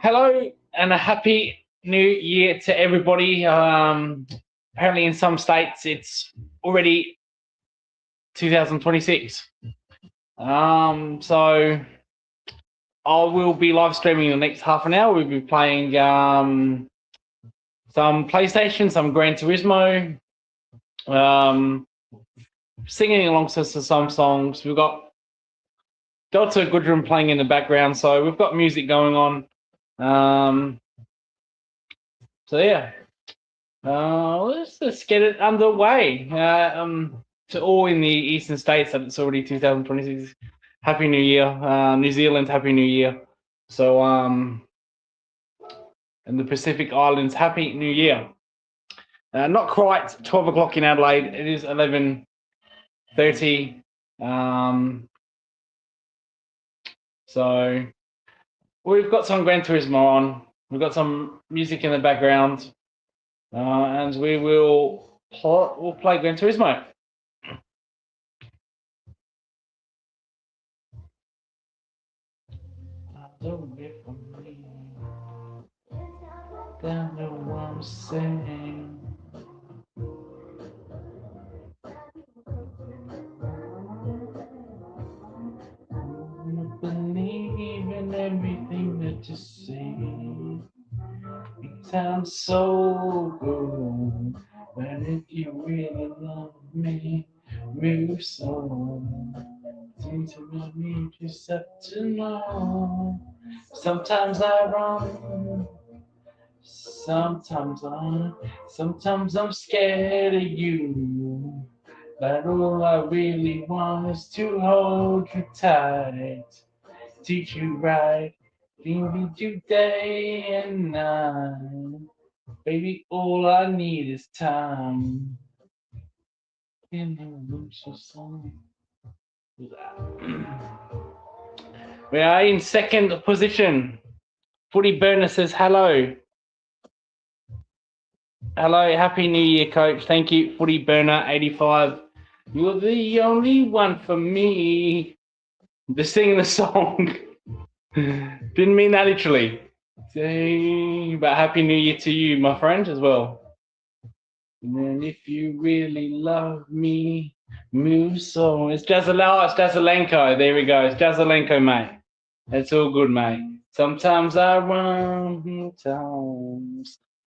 Hello and a happy new year to everybody. Apparently, in some states, it's already 2026. So I will be live streaming the next half an hour. We'll be playing some PlayStation, some Gran Turismo, singing along to some songs. We've got Delta Goodrum playing in the background, so we've got music going on. So yeah, let's get it underway. To all in the eastern states that it's already 2026. Happy New Year, New Zealand. Happy New Year. So in the Pacific Islands, Happy New Year. Not quite 12 o'clock in Adelaide. It is 11:30. So we've got some Gran Turismo on. We've got some music in the background, and we'll play Gran Turismo. Don't get from me. Don't know what I'm saying. I believe in everything that you say. It sounds so good, but if you really love me, move so. Things about me just have to know. Sometimes I run, sometimes I'm scared of you. But all I really want is to hold you tight, teach you right, lead you day and night. Baby, all I need is time. In the lose your song. We are in second position. Footy Burner says hello. Hello, Happy New Year, Coach. Thank you, Footy Burner 85. You're the only one for me. Just singing the song. Didn't mean that literally. But Happy New Year to you, my friend, as well. And if you really love me, move so. It's Jazzalenko. There we go. It's Jazzalenko, mate. It's all good, mate. Sometimes I run,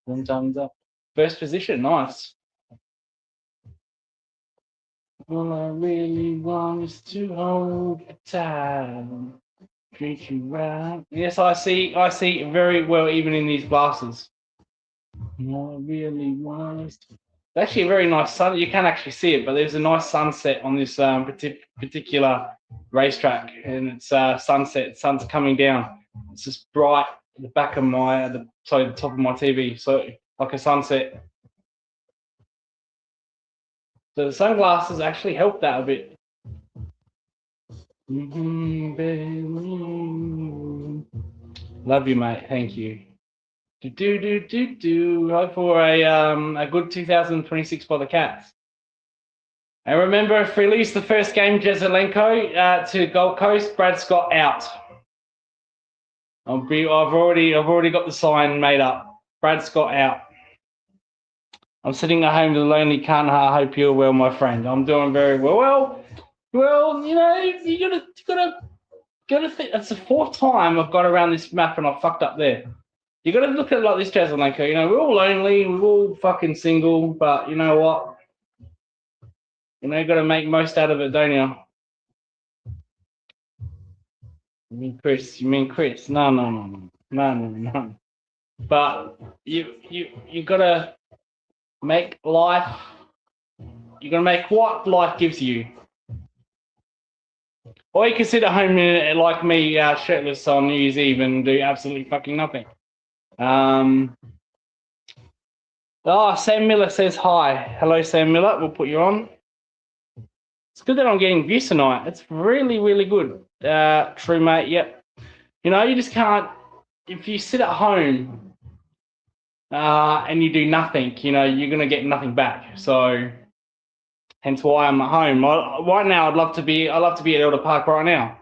sometimes up. First position, nice. All I really want is to hold you tight, treat you right. Yes, I see very well even in these glasses. All I really want is to... It's actually a very nice sun. You can't actually see it, but there's a nice sunset on this particular racetrack, and it's sunset. Sun's coming down. It's just bright at the back of the top of my TV, so like a sunset. So the sunglasses actually help that a bit. Love you, mate. Thank you. Hope for a good 2026 for the Cats. And remember, if we lose the first game, Jazzalenko to Gold Coast, Brad Scott out. I've already got the sign made up. Brad Scott out. I'm sitting at home with a lonely cunt. I hope you're well, my friend. I'm doing very well. Well, you know, you gotta think. That's the fourth time I've got around this map and I've fucked up there. You gotta look at it like this, Jazzalenko. You know, we're all lonely, we're all fucking single, but you know what? You know, you gotta make most out of it, don't you? You mean Chris? No. But you gotta make life. You gotta make what life gives you. Or you can sit at home like me, shirtless on New Year's Eve and do absolutely fucking nothing. Sam Miller says hi. Hello, Sam Miller. We'll put you on. It's good that I'm getting views tonight. It's really, really good. True, mate. Yep. You know, you just can't. If you sit at home and you do nothing, you know, you're gonna get nothing back. So, hence why I'm at home. Right now, I'd love to be at Elder Park right now.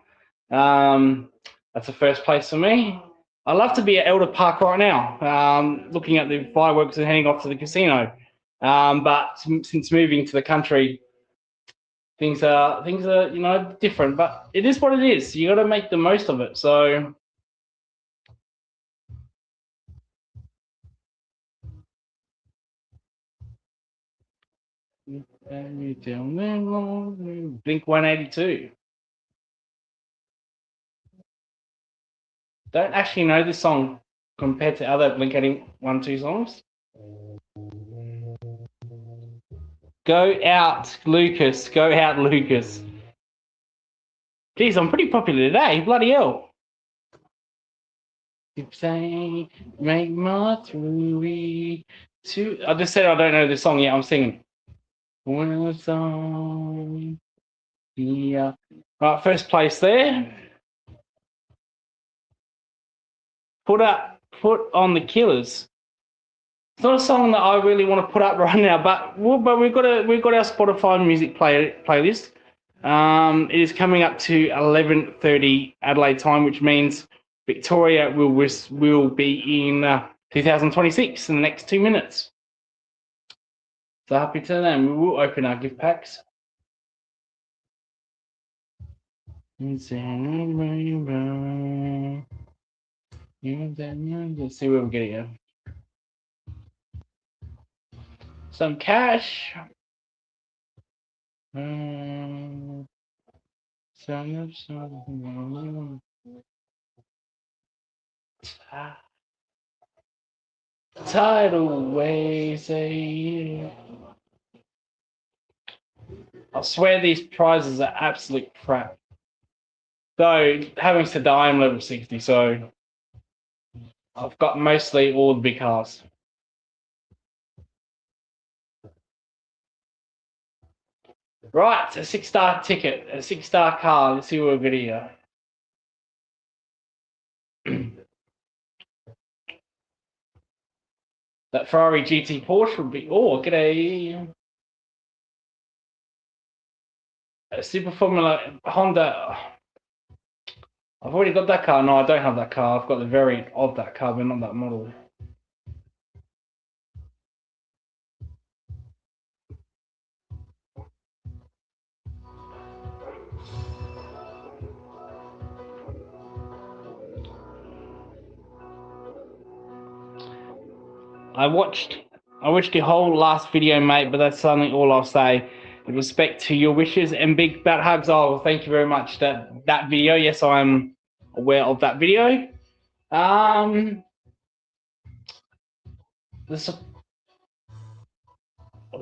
That's the first place for me. I love to be at Elder Park right now, looking at the fireworks and heading off to the casino. But since moving to the country, things are different. But it is what it is. You got to make the most of it. So. Blink 182. Don't actually know this song compared to other Blink 182 songs. Go out, Lucas. Go out, Lucas. Geez, I'm pretty popular today. Bloody hell. If they make my three, two. I just said I don't know this song yet. I'm singing. One song. Yeah. Right, first place there. Put on the Killers. It's not a song that I really want to put up right now, but we've got our Spotify music playlist. It is coming up to 11:30 Adelaide time, which means Victoria will be in 2026 in the next 2 minutes. So happy to them. We will open our gift packs. Let's see where we're getting it. Some cash. Tidal waves. I swear these prizes are absolute crap. Though, having said that, I am level 60, so I've got mostly all the big cars. Right, a 6-star ticket, a 6-star car. Let's see what we're getting here. That Ferrari GT Porsche would be. Oh, get a Super Formula Honda. I've already got that car. No, I don't have that car. I've got the variant of that car, but not that model. I watched the whole last video, mate, but that's only all I'll say. In respect to your wishes and big bat hugs. Oh, thank you very much. That video, yes, I'm aware of that video. I'll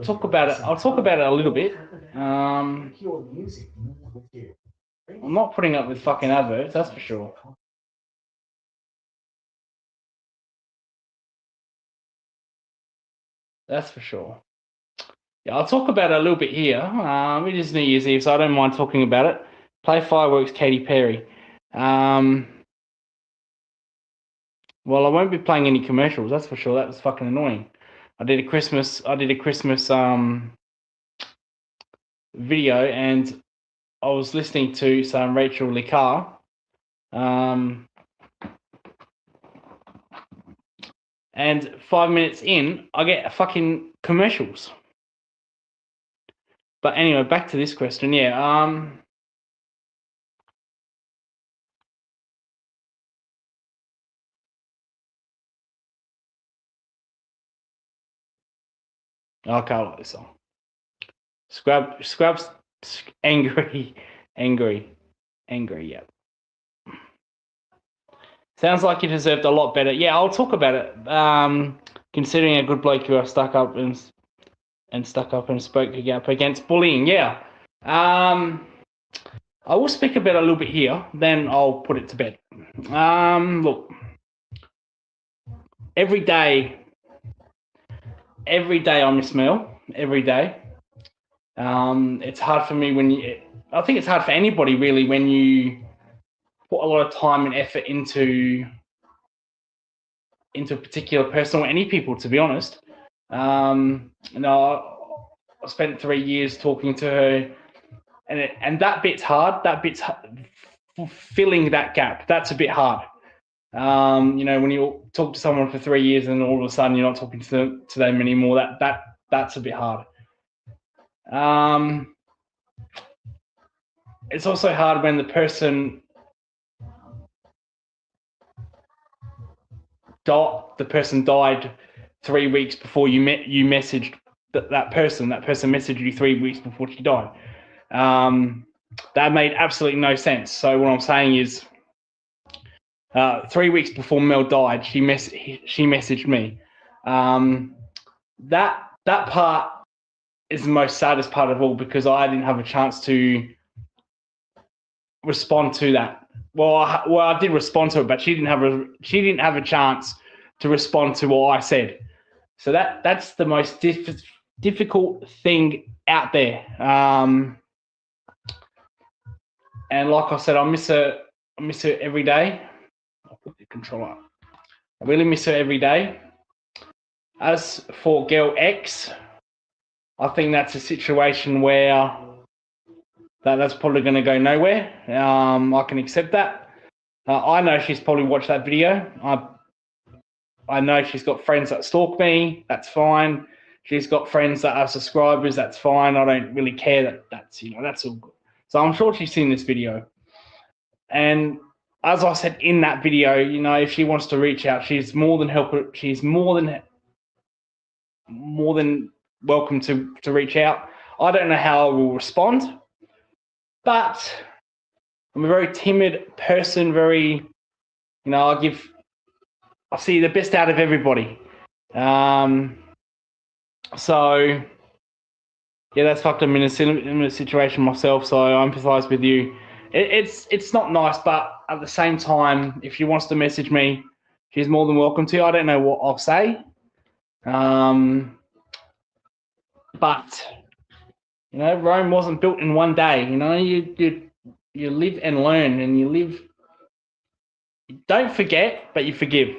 talk about it. I'll talk about it a little bit. I'm not putting up with fucking adverts, that's for sure. That's for sure. Yeah, I'll talk about it a little bit here. It is New Year's Eve, so I don't mind talking about it. Play Fireworks, Katy Perry. Well, I won't be playing any commercials, that's for sure. That was fucking annoying. I did a Christmas video, and I was listening to some Rachel Licard. And 5 minutes in, I get fucking commercials. But anyway, back to this question. Yeah. Okay, I like this song. Scrubs, angry. Yeah. Sounds like you deserved a lot better. Yeah, I'll talk about it. Considering a good bloke who I stuck up and spoke up against bullying. Yeah. I will speak about it a little bit here. Then I'll put it to bed. Look. Every day I miss Mel. Every day. It's hard for me I think it's hard for anybody really when you put a lot of time and effort into a particular person or any people, to be honest. I spent 3 years talking to her, and that bit's hard. Filling that gap, that's a bit hard. You know, when you talk to someone for 3 years and all of a sudden you're not talking to them anymore, that's a bit hard. It's also hard when the person died 3 weeks before you messaged that person. That person messaged you 3 weeks before she died. That made absolutely no sense. So what I'm saying is, 3 weeks before Mel died, she messaged me. That part is the most saddest part of all, because I didn't have a chance to respond to that. Well, I did respond to it, but she didn't have a chance to respond to what I said. So that's the most difficult thing out there. And like I said, I miss her every day. I'll put the controller up. I really miss her every day. As for girl X, I think that's a situation where that's probably going to go nowhere. I can accept that. I know she's probably watched that video. I know she's got friends that stalk me. That's fine. She's got friends that are subscribers. That's fine. I don't really care. That's all good. So I'm sure she's seen this video. And as I said in that video, you know, if she wants to reach out, she's more than welcome to reach out. I don't know how I will respond, but I'm a very timid person. Very, you know, I see the best out of everybody. So yeah, that's fucked. I'm in a similar situation myself, so I empathise with you. It's not nice, but at the same time, if she wants to message me, she's more than welcome to. I don't know what I'll say, but you know, Rome wasn't built in one day. You know, you live and learn, and you live. Don't forget, but you forgive.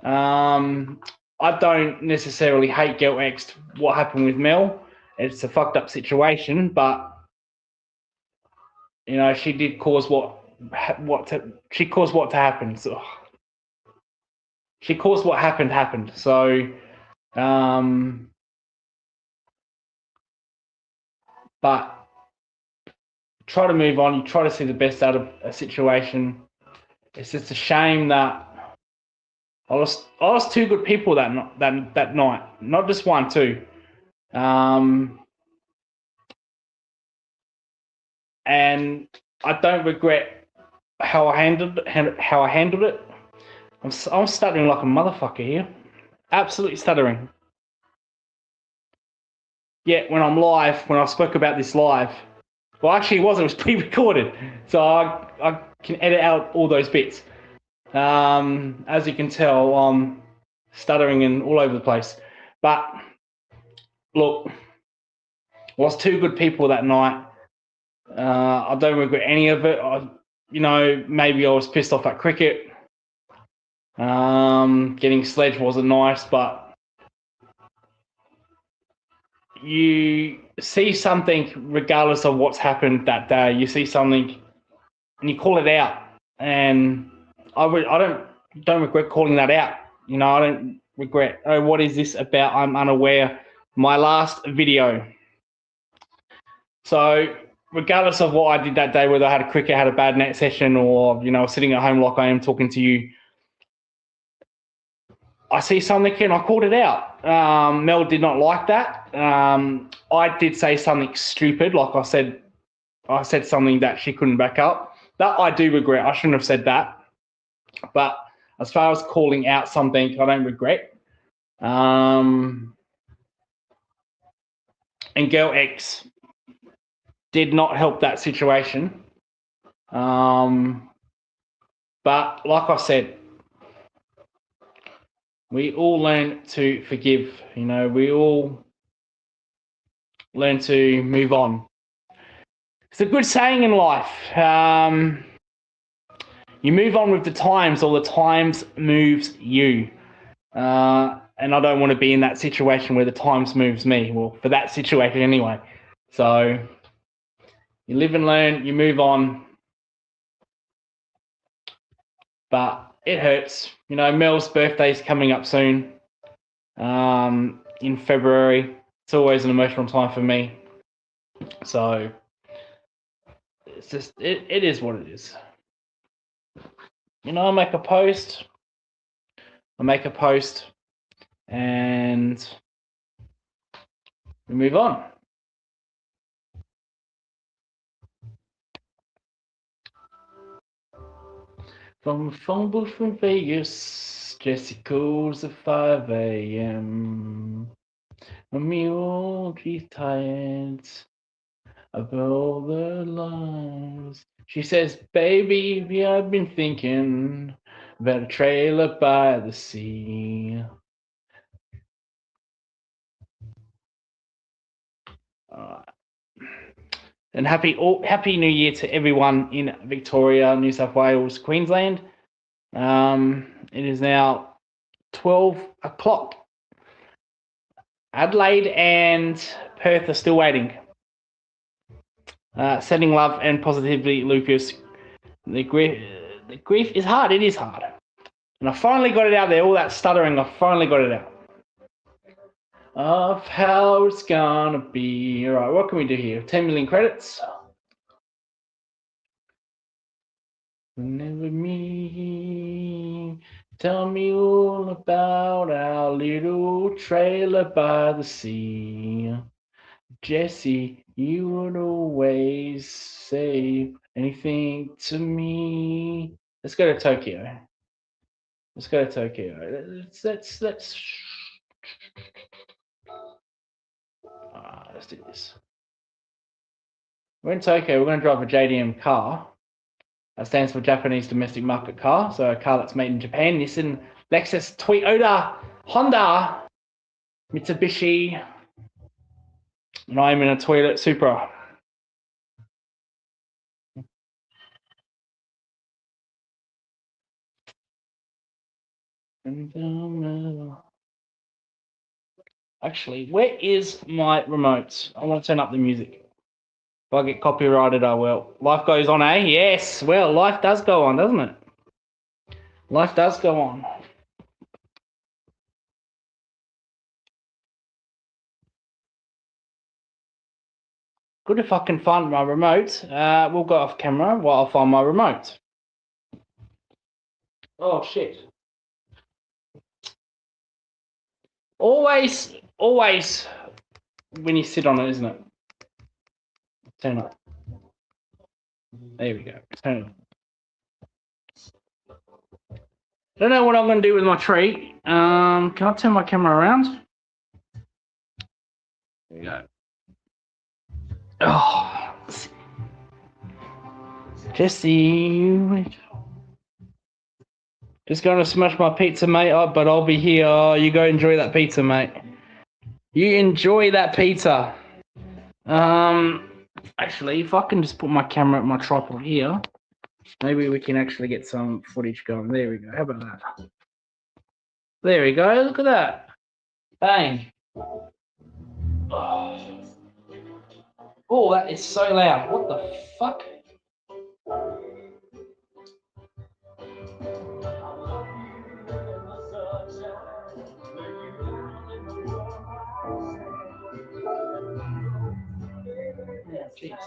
I don't necessarily hate Girl X. What happened with Mel? It's a fucked up situation, but you know, she did cause what to happen. So she caused what happened. So, but try to move on. You try to see the best out of a situation. It's just a shame that I lost two good people that night. Not just one, two. And I don't regret how I handled it. I'm stuttering like a motherfucker here. Absolutely stuttering. Yeah, when I'm live, when I spoke about this live, well, actually, it wasn't. It was pre-recorded, so I can edit out all those bits. As you can tell, I'm stuttering and all over the place. But look, lost two good people that night. I don't regret any of it. Maybe I was pissed off at cricket. Getting sledged wasn't nice, but you see something regardless of what's happened that day. You see something and you call it out. And I don't regret calling that out. You know, I don't regret, oh, what is this about? I'm unaware. My last video. So regardless of what I did that day, whether I had a cricket, had a bad net session, or, you know, sitting at home like I am talking to you, I see something and I called it out. Mel did not like that. I did say something stupid. Like I said something that she couldn't back up. That I do regret. I shouldn't have said that. But as far as calling out something, I don't regret. And Girl X did not help that situation. But like I said, we all learn to forgive. You know, we all learn to move on. It's a good saying in life. You move on with the times, or the times moves you. And I don't want to be in that situation where the times moves me. Well, for that situation anyway. So you live and learn, you move on. But it hurts. You know, Mel's birthday's coming up soon. In February. It's always an emotional time for me. So it's just it is what it is. You know, I make a post and we move on. From the phone booth from Vegas, Jesse calls at 5 a.m. I'm all tired of all the lies. She says, baby, I've been thinking about a trailer by the sea. And happy New Year to everyone in Victoria, New South Wales, Queensland. It is now 12 o'clock. Adelaide and Perth are still waiting. Sending love and positivity, Lucas. The grief is hard. It is hard. And I finally got it out there. All that stuttering, I finally got it out. Of how it's gonna be. All right, what can we do here? 10 million credits. Never me. Tell me all about our little trailer by the sea. Jesse, you would always say anything to me. Let's go to Tokyo. Let's do this. We're in Tokyo. We're going to drive a JDM car. That stands for Japanese Domestic Market Car. So a car that's made in Japan. Nissan, Lexus, Toyota, Honda, Mitsubishi. And I'm in a Toyota Supra. Actually, where is my remote? I want to turn up the music. If I get copyrighted, I will. Life goes on, eh? Yes. Well, life does go on, doesn't it? Life does go on. Good if I can find my remote. We'll go off camera while I find my remote. Oh, shit. Always when you sit on it, isn't it? Turn up. There we go. Turn it. I don't know what I'm going to do with my tree. Can I turn my camera around? There we go. Oh, Jesse. Just going to smash my pizza, mate. Oh, but I'll be here. Oh, you go enjoy that pizza, mate. You enjoy that pizza. Actually, if I can just put my camera, my tripod here, maybe we can actually get some footage going. There we go. How about that? There we go. Look at that. Bang. Oh, that is so loud. What the fuck? Yeah, Jesus.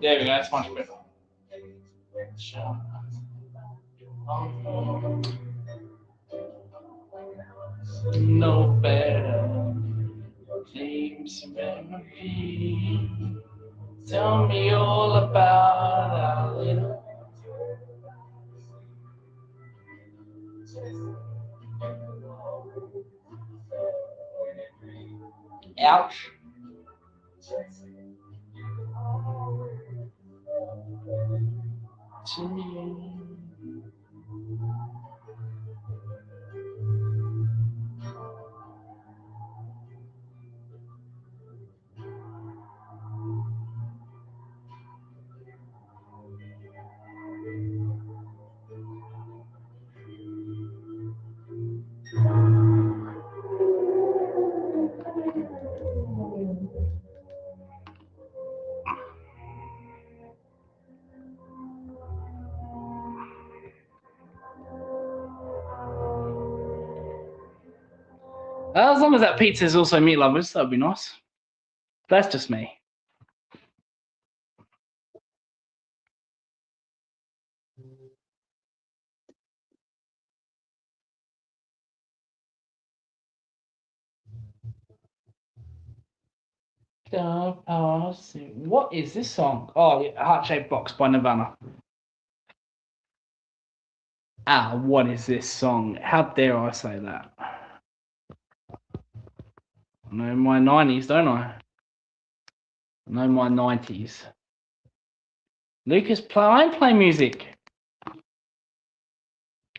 There we go. That's much better. No better. James memory. Tell me all about our little. Ouch. As long as that pizza is also meat lovers, that would be nice. That's just me. What is this song? Oh, yeah, Heart Shaped Box by Nirvana. What is this song? How dare I say that? I know my 90s, don't I? I know my 90s. Lucas, I ain't playing music.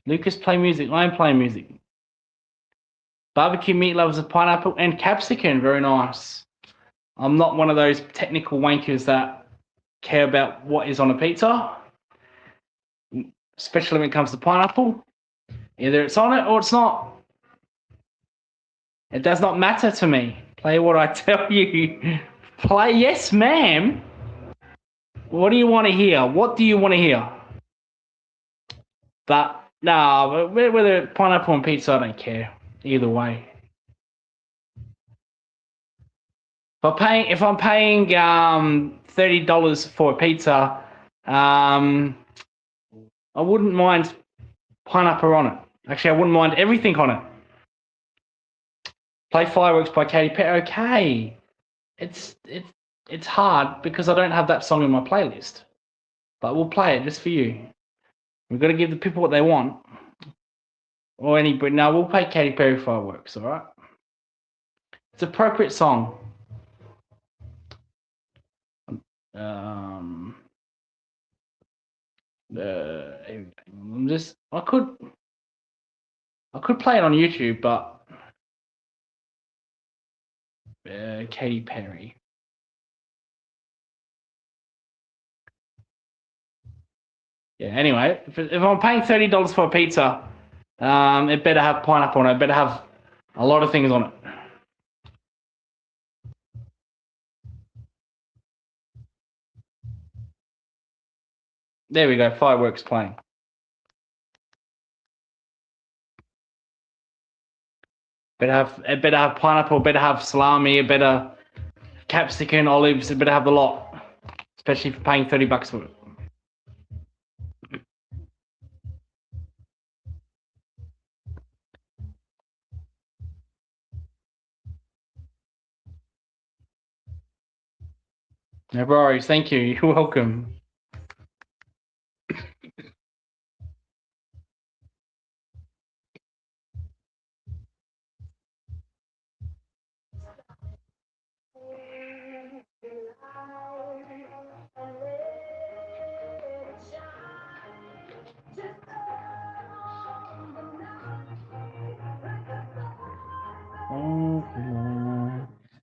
Lucas, play music. I ain't playing music. Barbecue meat lovers of pineapple and capsicum. Very nice. I'm not one of those technical wankers that care about what is on a pizza, especially when it comes to pineapple. Either it's on it or it's not. It does not matter to me. Play what I tell you. Play, yes, ma'am. What do you want to hear? What do you want to hear? But no, whether pineapple and pizza, I don't care. Either way. If I'm paying $30 for a pizza, I wouldn't mind pineapple on it. Actually, I wouldn't mind everything on it. Play Fireworks by Katy Perry. Okay, it's hard because I don't have that song in my playlist, but we'll play it just for you. We've got to give the people what they want. Or anybody. No, we'll play Katy Perry Fireworks. All right. It's an appropriate song. I'm just. I could play it on YouTube, but Katy Perry. Yeah. Anyway, if I'm paying $30 for a pizza, it better have pineapple on it. It better have a lot of things on it. There we go. Fireworks playing. It better have pineapple. Better have salami. It better capsicum, olives. It better have the lot, especially for paying $30 for it. No worries. Thank you. You're welcome.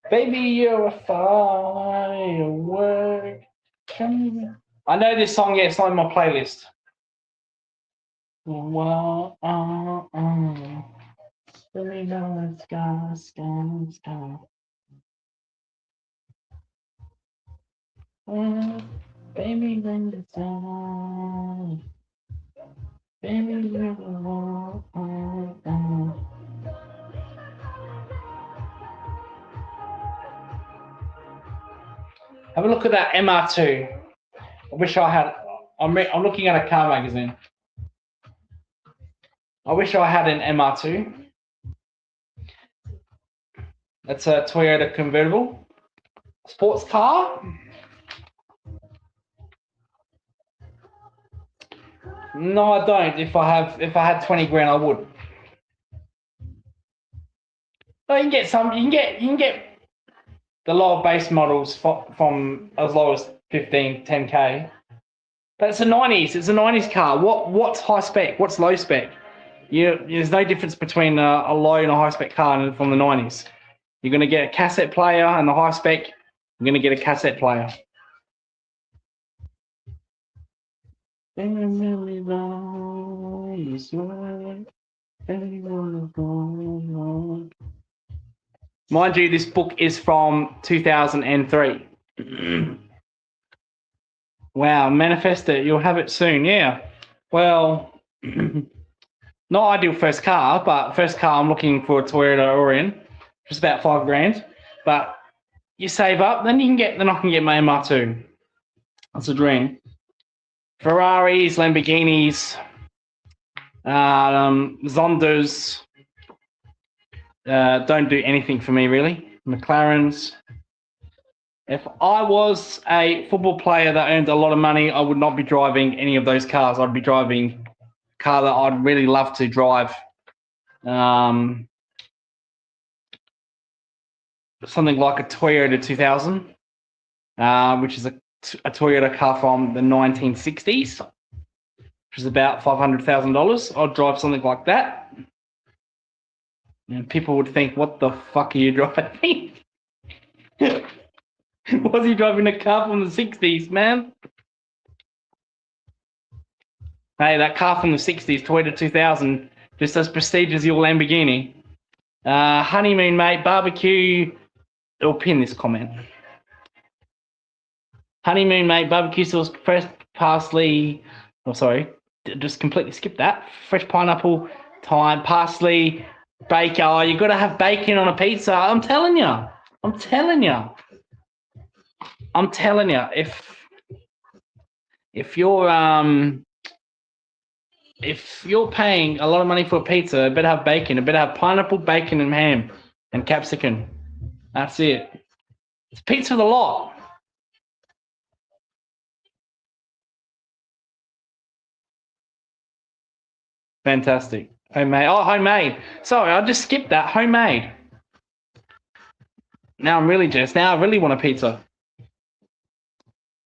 Baby, you're a firework. I know this song, yeah, it's not in my playlist. Baby, when it's on. Baby, you're Have a look at that MR2. I wish I had. I'm looking at a car magazine. I wish I had an MR2. That's a Toyota convertible. Sports car? No, I don't. If I had 20 grand, I would. No, you can get some. You can get the lower base models from as low as 10K. But it's a 90s. It's a 90s car. What's high spec? What's low spec? There's no difference between a low and a high spec car from the 90s. You're going to get a cassette player, and the high spec, you're going to get a cassette player. Mind you, this book is from 2003. Wow, manifest it. You'll have it soon. Yeah. Well, Not ideal first car, but first car I'm looking for a Toyota Orion, just about $5,000. But you save up, then I can get my MR2. That's a dream. Ferraris, Lamborghinis, Zondas. Don't do anything for me really. McLarens. If I was a football player that earned a lot of money, I would not be driving any of those cars. I'd be driving a car that I'd really love to drive. Something like a Toyota 2000, which is a Toyota car from the 1960s, which is about $500,000. I'd drive something like that. And people would think, what the fuck are you driving? Was he driving a car from the 60s, man? Hey, that car from the 60s, Toyota 2000, just as prestige as your Lamborghini. Honeymoon, mate, barbecue. It'll pin this comment. Honeymoon, mate, barbecue sauce, fresh parsley. Oh, sorry, just completely skipped that. Fresh pineapple, thyme, parsley, bacon. Oh, you got to have bacon on a pizza. I'm telling you. If you're paying a lot of money for a pizza, it better have bacon. It better have pineapple, bacon, and ham, and capsicum. That's it. It's pizza of the lot. Fantastic. Homemade. Oh, homemade. Sorry, I just skipped that. Homemade. Now I'm really just. Now I really want a pizza.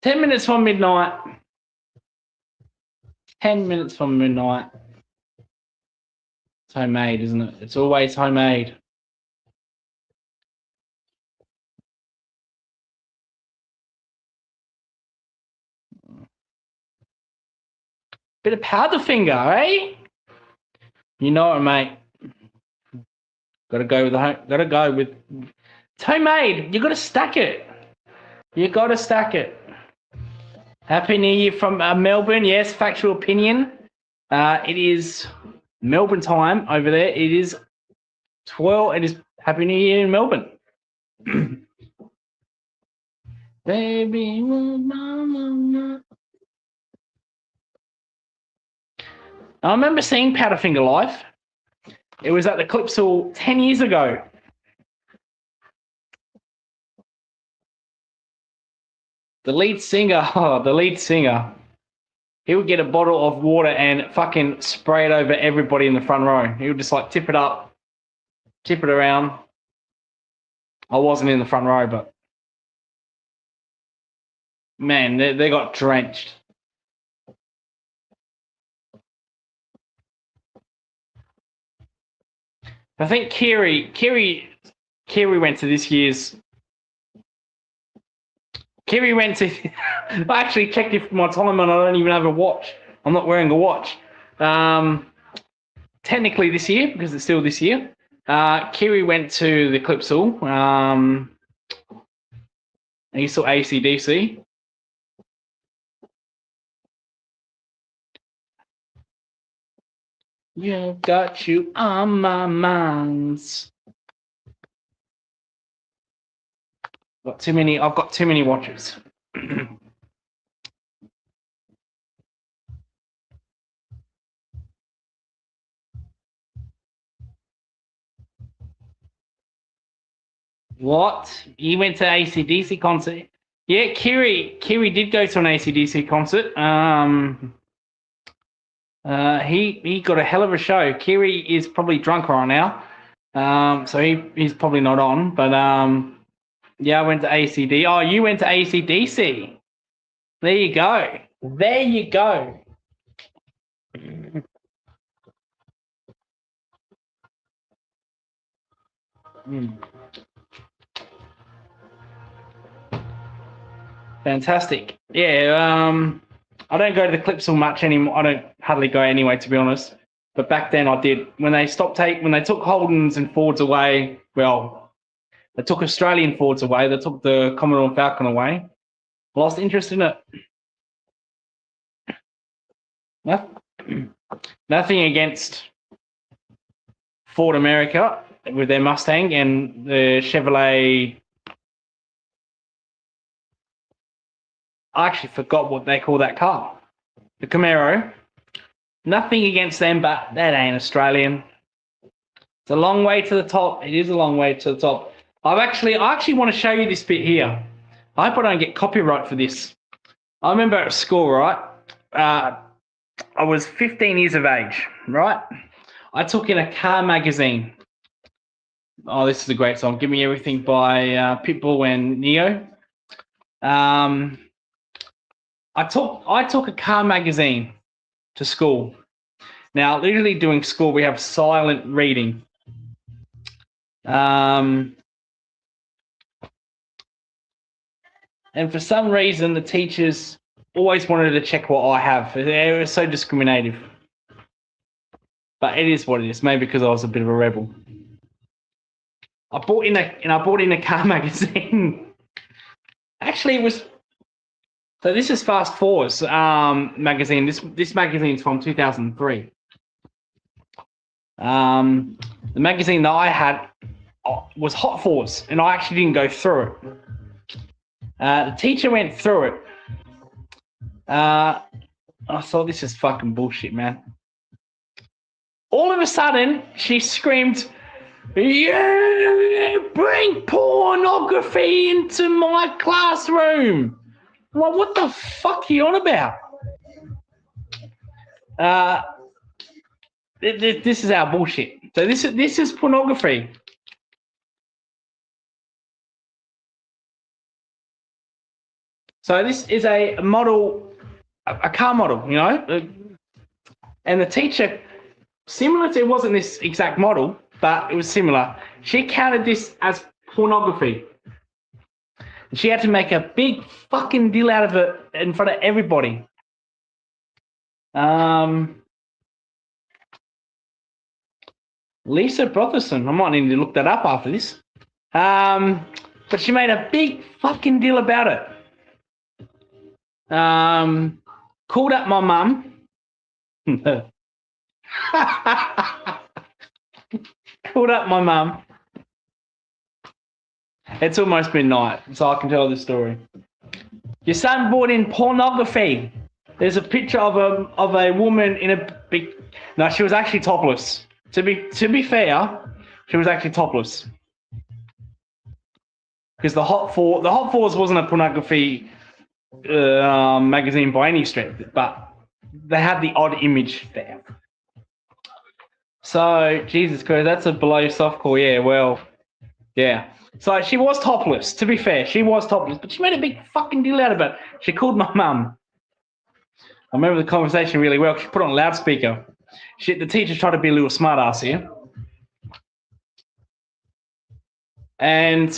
10 minutes from midnight. 10 minutes from midnight. It's homemade, isn't it? It's always homemade. Bit of Powderfinger, eh? You know it, mate. Gotta go with it's homemade. You gotta stack it. Happy New Year from Melbourne. Yes, factual opinion. It is Melbourne time over there. It is 12. It is Happy New Year in Melbourne. Baby, mama. I remember seeing Powderfinger live. It was at the Clipsal 10 years ago. The lead singer, he would get a bottle of water and fucking spray it over everybody in the front row. He would just like tip it up, tip it around. I wasn't in the front row, but man, they got drenched. I think Kyri went to this year's. Kyri went to. I actually checked if my time and I don't even have a watch. I'm not wearing a watch. Technically this year, because it's still this year. Kyri went to the Clipsal. And he saw AC/DC. You've got you on my mind. I've got too many watches. What? You went to AC/DC concert? Yeah, Kyri did go to an AC/DC concert. He got a hell of a show. Kyri is probably drunk right now. So he's probably not on. But yeah, I went to ACD. Oh, you went to AC/DC. There you go. Fantastic. Yeah, I don't go to the Clipsal much anymore. I don't hardly go anyway, to be honest. But back then I did. When they took Holdens and Fords away, well, they took Australian Fords away. They took the Commodore and Falcon away. I lost interest in it. Nothing against Ford America with their Mustang and the Chevrolet. I actually forgot what they call that car. The Camaro. Nothing against them, but that ain't Australian. It's a long way to the top. It is a long way to the top. I actually want to show you this bit here. I hope I don't get copyright for this. I remember at school, right? I was 15 years of age, right? I took in a car magazine. Oh, this is a great song. Give Me Everything by Pitbull and Neo. I took a car magazine to school. Now, literally doing school, we have silent reading. And for some reason, the teachers always wanted to check what I have. It was so discriminative. But it is what it is. Maybe because I was a bit of a rebel. I bought in a car magazine. Actually, it was. So this is Fast Forwards magazine. This magazine's from 2003. The magazine that I had was Hot Forwards, and I actually didn't go through it. The teacher went through it. I thought, this is fucking bullshit, man. All of a sudden, she screamed, "You bring pornography into my classroom!" Well, what the fuck are you on about? This is our bullshit. So this is pornography. So this is a model, a car model, you know, and the teacher, similar to, it wasn't this exact model, but it was similar. She counted this as pornography. And she had to make a big fucking deal out of it in front of everybody. Lisa Brotherson, I might need to look that up after this. But she made a big fucking deal about it. Called up my mum. Called up my mum. It's almost midnight, so I can tell the story. Your son brought in pornography. There's a picture of a woman in a big. No, she was actually topless. To be fair, she was actually topless. Because the Hot Force wasn't a pornography magazine by any stretch, but they had the odd image there. So, Jesus Christ, that's a below softcore. Yeah, well, yeah. So she was topless, to be fair. She was topless, but she made a big fucking deal out of it. She called my mum. I remember the conversation really well. She put it on loudspeaker. The teacher tried to be a little smart ass here. And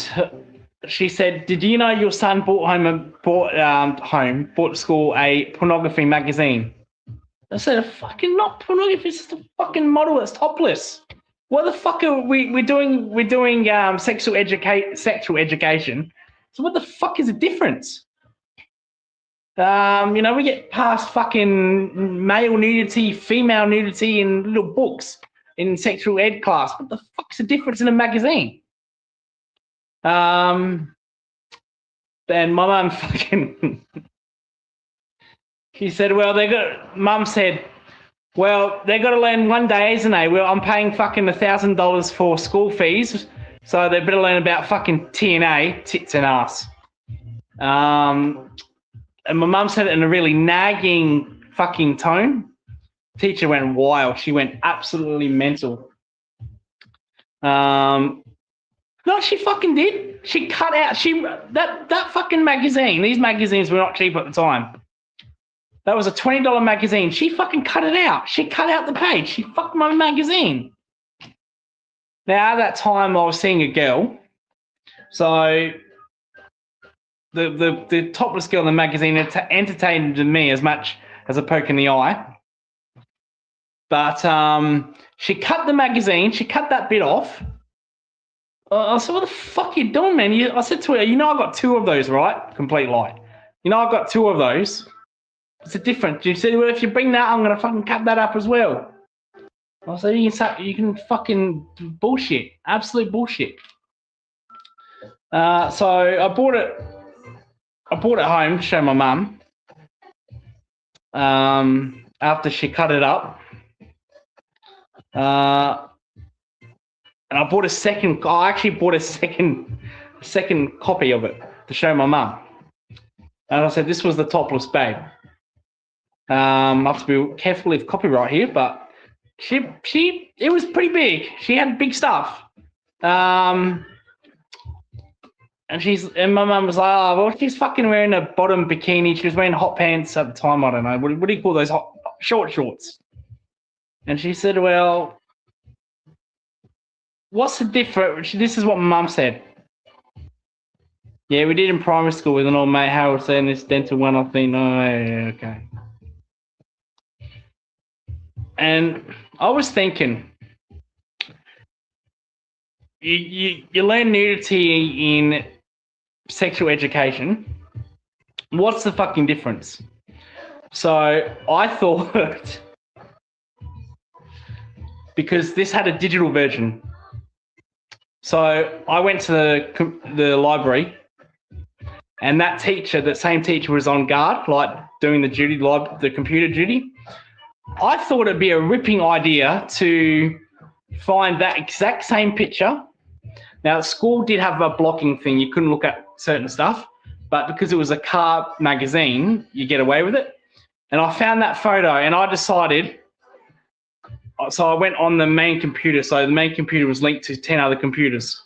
she said, "Did you know your son brought to school a pornography magazine?" I said, "Fucking not pornography. It's just a fucking model that's topless. What the fuck are we're doing? We're doing sexual education. So what the fuck is the difference? You know, we get past fucking male nudity, female nudity in little books in sexual ed class. What the fuck's the difference in a magazine?" Then my mum fucking she said, "Well, Mum said, well, they got to learn one day, isn't they? Well, I'm paying fucking $1,000 for school fees, so they better learn about fucking TNA, tits and ass." And my mum said it in a really nagging fucking tone. Teacher went wild. She went absolutely mental. No, she fucking did. She cut out. That fucking magazine. These magazines were not cheap at the time. That was a $20 magazine. She fucking cut it out. She cut out the page. She fucked my magazine. Now, at that time, I was seeing a girl. So the topless girl in the magazine entertained me as much as a poke in the eye. But she cut the magazine. She cut that bit off. I said, "What the fuck are you doing, man?" I said to her, "You know, I got 2 of those, right?" Complete lie. "You know, I've got 2 of those. It's a difference." She said, "Well, if you bring that, I'm going to fucking cut that up as well." I said, you can fucking bullshit. Absolute bullshit. So I bought it home to show my mum. After she cut it up. And I bought a second. I actually bought a second copy of it to show my mum. And I said, this was the topless babe. I have to be careful with copyright here, but it was pretty big. She had big stuff. And my mum was like, oh, well, she's fucking wearing a bottom bikini. She was wearing hot pants at the time. I don't know. What do you call those short shorts? And she said, well, what's the difference? This is what my mum said. Yeah, we did in primary school with an old mate, Harold, saying this dental one. I think, oh, yeah, okay. And I was thinking, you learn nudity in sexual education. What's the fucking difference? So I thought, because this had a digital version. So I went to the library, and that same teacher was on guard, like doing the computer duty. I thought it'd be a ripping idea to find that exact same picture. Now, the school did have a blocking thing. You couldn't look at certain stuff, but because it was a car magazine, you get away with it. And I found that photo, and I decided, so I went on the main computer. So the main computer was linked to 10 other computers.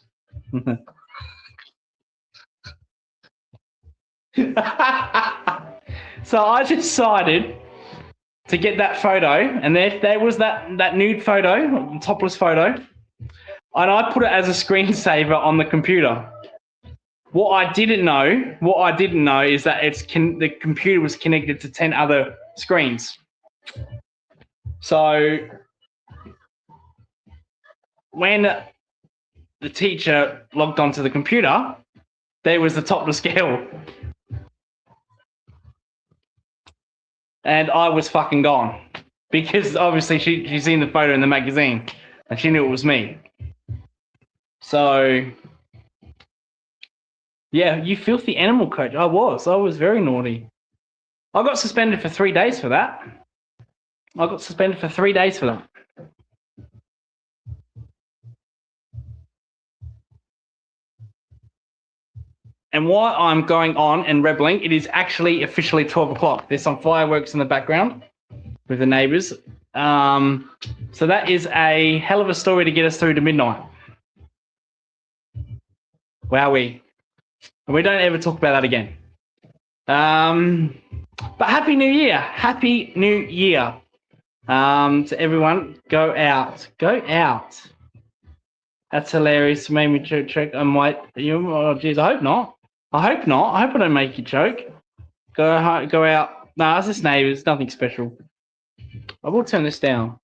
So I decided to get that photo, and there was that nude photo, topless photo, and I put it as a screensaver on the computer. What I didn't know is that the computer was connected to 10 other screens. So when the teacher logged onto the computer, there was the topless girl. And I was fucking gone, because obviously she's seen the photo in the magazine and she knew it was me. So, yeah, you filthy animal, coach. I was very naughty. I got suspended for 3 days for that. And while I'm going on and rebelling, it is actually officially 12 o'clock. There's some fireworks in the background with the neighbours. So that is a hell of a story to get us through to midnight. Wowee. And we don't ever talk about that again. But Happy New Year. Happy New Year. To everyone, go out. That's hilarious. Made me choke. Oh, geez, I hope not. I hope I don't make you choke. Go out. No, it's just neighbours. Nothing special. I will turn this down.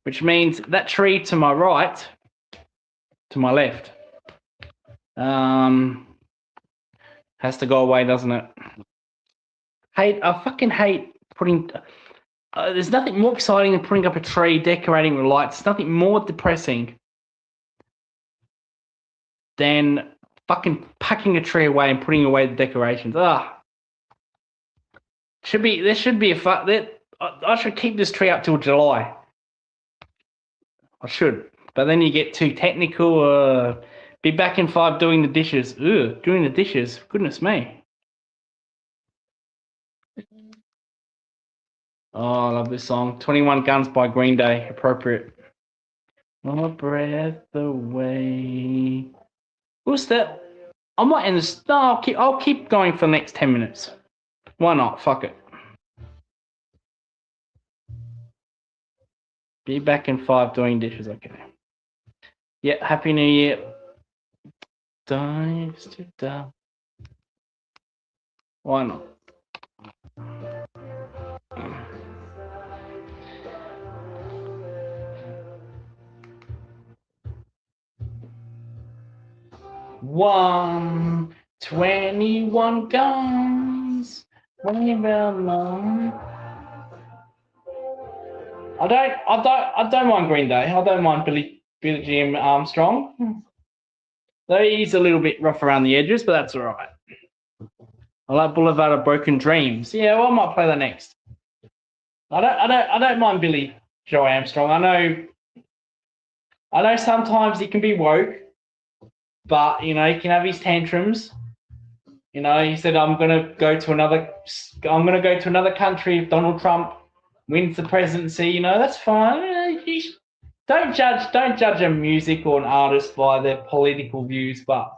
Which means that tree to my right, to my left, has to go away, doesn't it? I fucking hate putting... there's nothing more exciting than putting up a tree, decorating with lights. There's nothing more depressing than fucking packing a tree away and putting away the decorations. There should be I should keep this tree up till July. I should. But then you get too technical. Be back in 5 doing the dishes. Doing the dishes. Goodness me. Oh, I love this song. 21 Guns by Green Day. Appropriate. My breath away. What's that? I might end this. No, I'll keep going for the next 10 minutes. Why not? Fuck it. Be back in 5 doing dishes. Okay. Yeah, Happy New Year. Dives to die. Why not? One 21 guns. When you belong. I don't mind Green Day. I don't mind Billy Jim Armstrong. Though he's a little bit rough around the edges, but that's all right. I like Boulevard of Broken Dreams. Yeah, well, I might play that next. I don't mind Billy Joe Armstrong. I know sometimes he can be woke, but he can have his tantrums. He said I'm gonna go to another country if Donald Trump wins the presidency. That's fine. Don't judge a music or an artist by their political views, but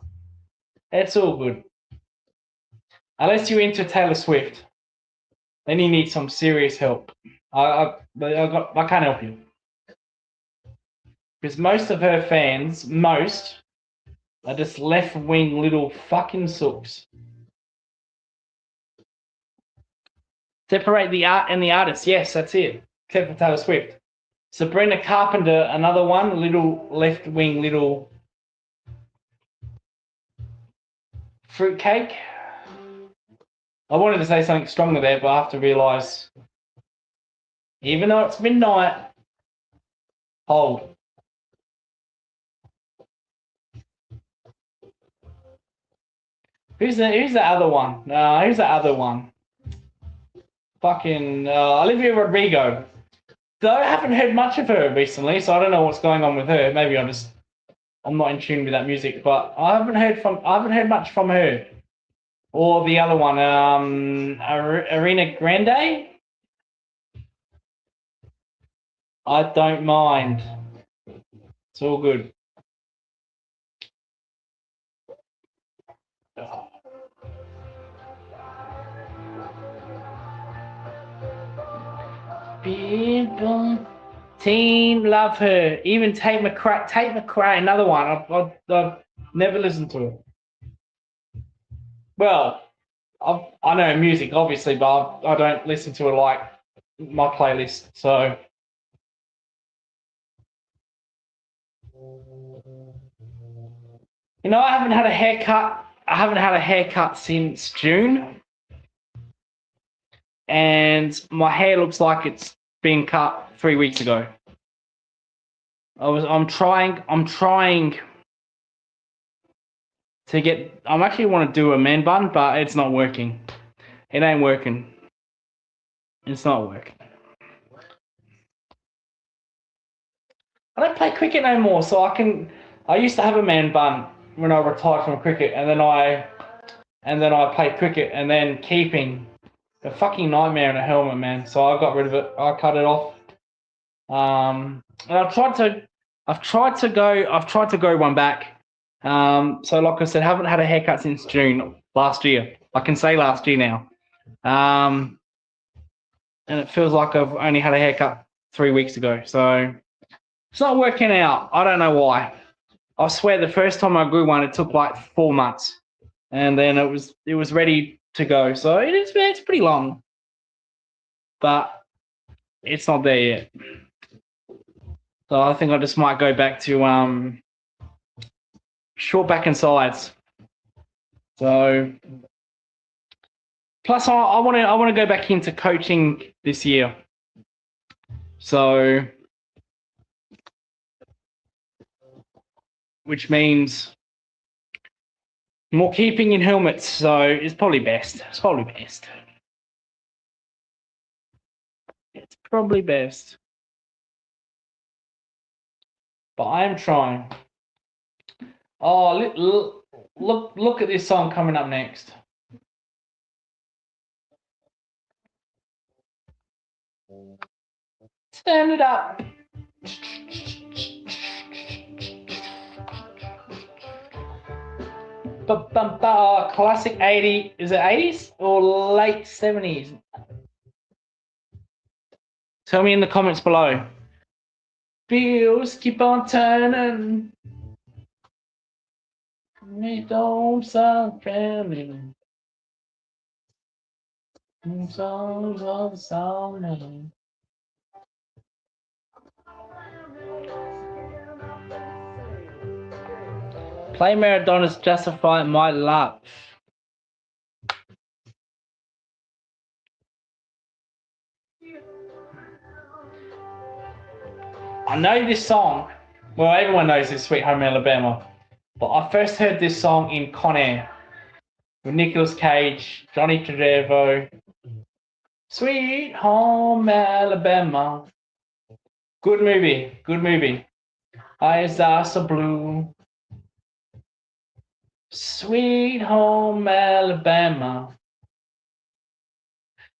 it's all good. Unless you're into Taylor Swift, then you need some serious help. I can't help you. Because most of her fans, are just left-wing little fucking sooks. Separate the art and the artist. Yes, that's it. Except for Taylor Swift. Sabrina Carpenter, another one, a little left-wing little fruitcake. I wanted to say something stronger there, but I have to realise, even though it's midnight, hold. Who's the other one? Who's the other one? Fucking Olivia Rodrigo. Though I haven't heard much of her recently, so I don't know what's going on with her. Maybe I'm not in tune with that music, but I haven't heard much from her. Or the other one, Arena Grande. I don't mind. It's all good. People, Teen, love her. Even Tate McRae, another one. I've never listened to it. Well, I know music, obviously, but I don't listen to it like my playlist. So, I haven't had a haircut. I haven't had a haircut since June, and my hair looks like it's been cut 3 weeks ago. I'm trying to get. I actually want to do a man bun, but it's not working. It ain't working. It's not working. I don't play cricket no more, so I used to have a man bun when I retired from cricket, and then I played cricket, and then keeping a fucking nightmare in a helmet, man. So I got rid of it. I cut it off. And I've tried to go one back. So like I said, haven't had a haircut since June last year. I can say last year now. And it feels like I've only had a haircut 3 weeks ago. So it's not working out. I don't know why. I swear the first time I grew one, it took like 4 months. And then it was ready to go. So it's pretty long. But it's not there yet. So I think I just might go back to short back and sides. So plus I want to go back into coaching this year. So which means more keeping in helmets. So it's probably best. It's probably best. But I am trying. Oh, look at this song coming up next. Turn it up. Classic 80s. Is it 80s or late 70s? Tell me in the comments below. Wheels keep on turning. We don't stop running. Songs of the song. Play Maradona's Justify My Love. I know this song. Well, everyone knows this, Sweet Home Alabama. But I first heard this song in Con Air with Nicolas Cage, Johnny Trevorrow. Sweet Home Alabama. Good movie. Good movie. Eyes are so blue. Sweet Home Alabama.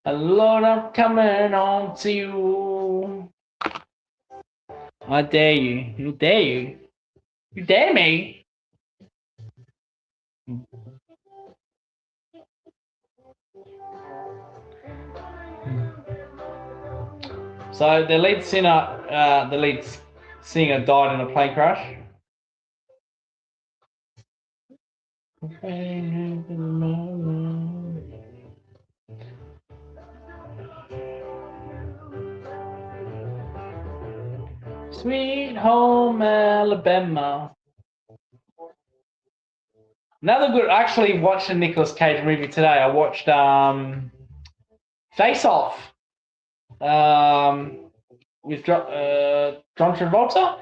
Lord, I'm coming home to you. I dare you. You dare you. You dare me. So the lead singer died in a plane crash. Sweet Home Alabama. Another good. I actually watched a Nicolas Cage movie today. I watched Face Off with John Travolta,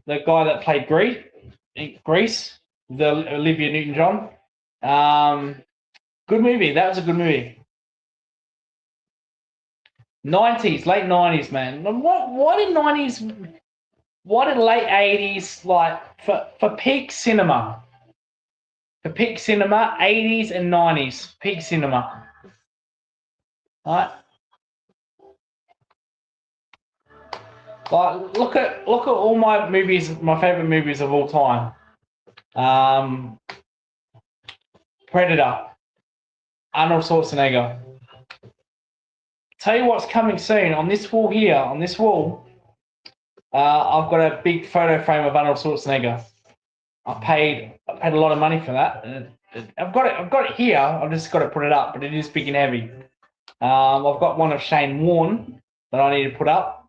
the guy that played Grease, the Olivia Newton-John. Good movie. That was a good movie. 90s, late 90s, man. What in 90s? What in late 80s? Like for peak cinema. For peak cinema, 80s and 90s, peak cinema. Right? Like look at all my movies, my favorite movies of all time. Predator, Arnold Schwarzenegger. Tell you what's coming soon on this wall here. On this wall, I've got a big photo frame of Arnold Schwarzenegger. I paid a lot of money for that. I've got it here. I've just got to put it up, but it is big and heavy. I've got one of Shane Warne that I need to put up.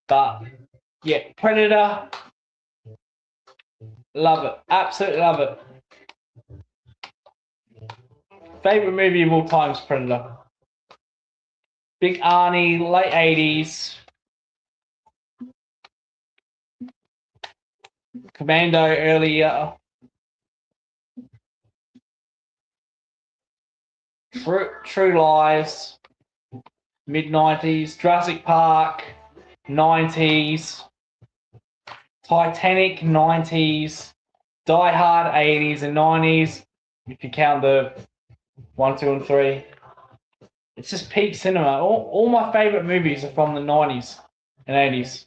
But yeah, Predator, love it, absolutely love it. Favorite movie of all time is Predator. Big Arnie, late 80s. Commando earlier. True Lies, mid-90s. Jurassic Park, 90s. Titanic, 90s. Die Hard, 80s and 90s. If you count the 1, 2, and 3. It's just peak cinema. All my favorite movies are from the 90s and 80s.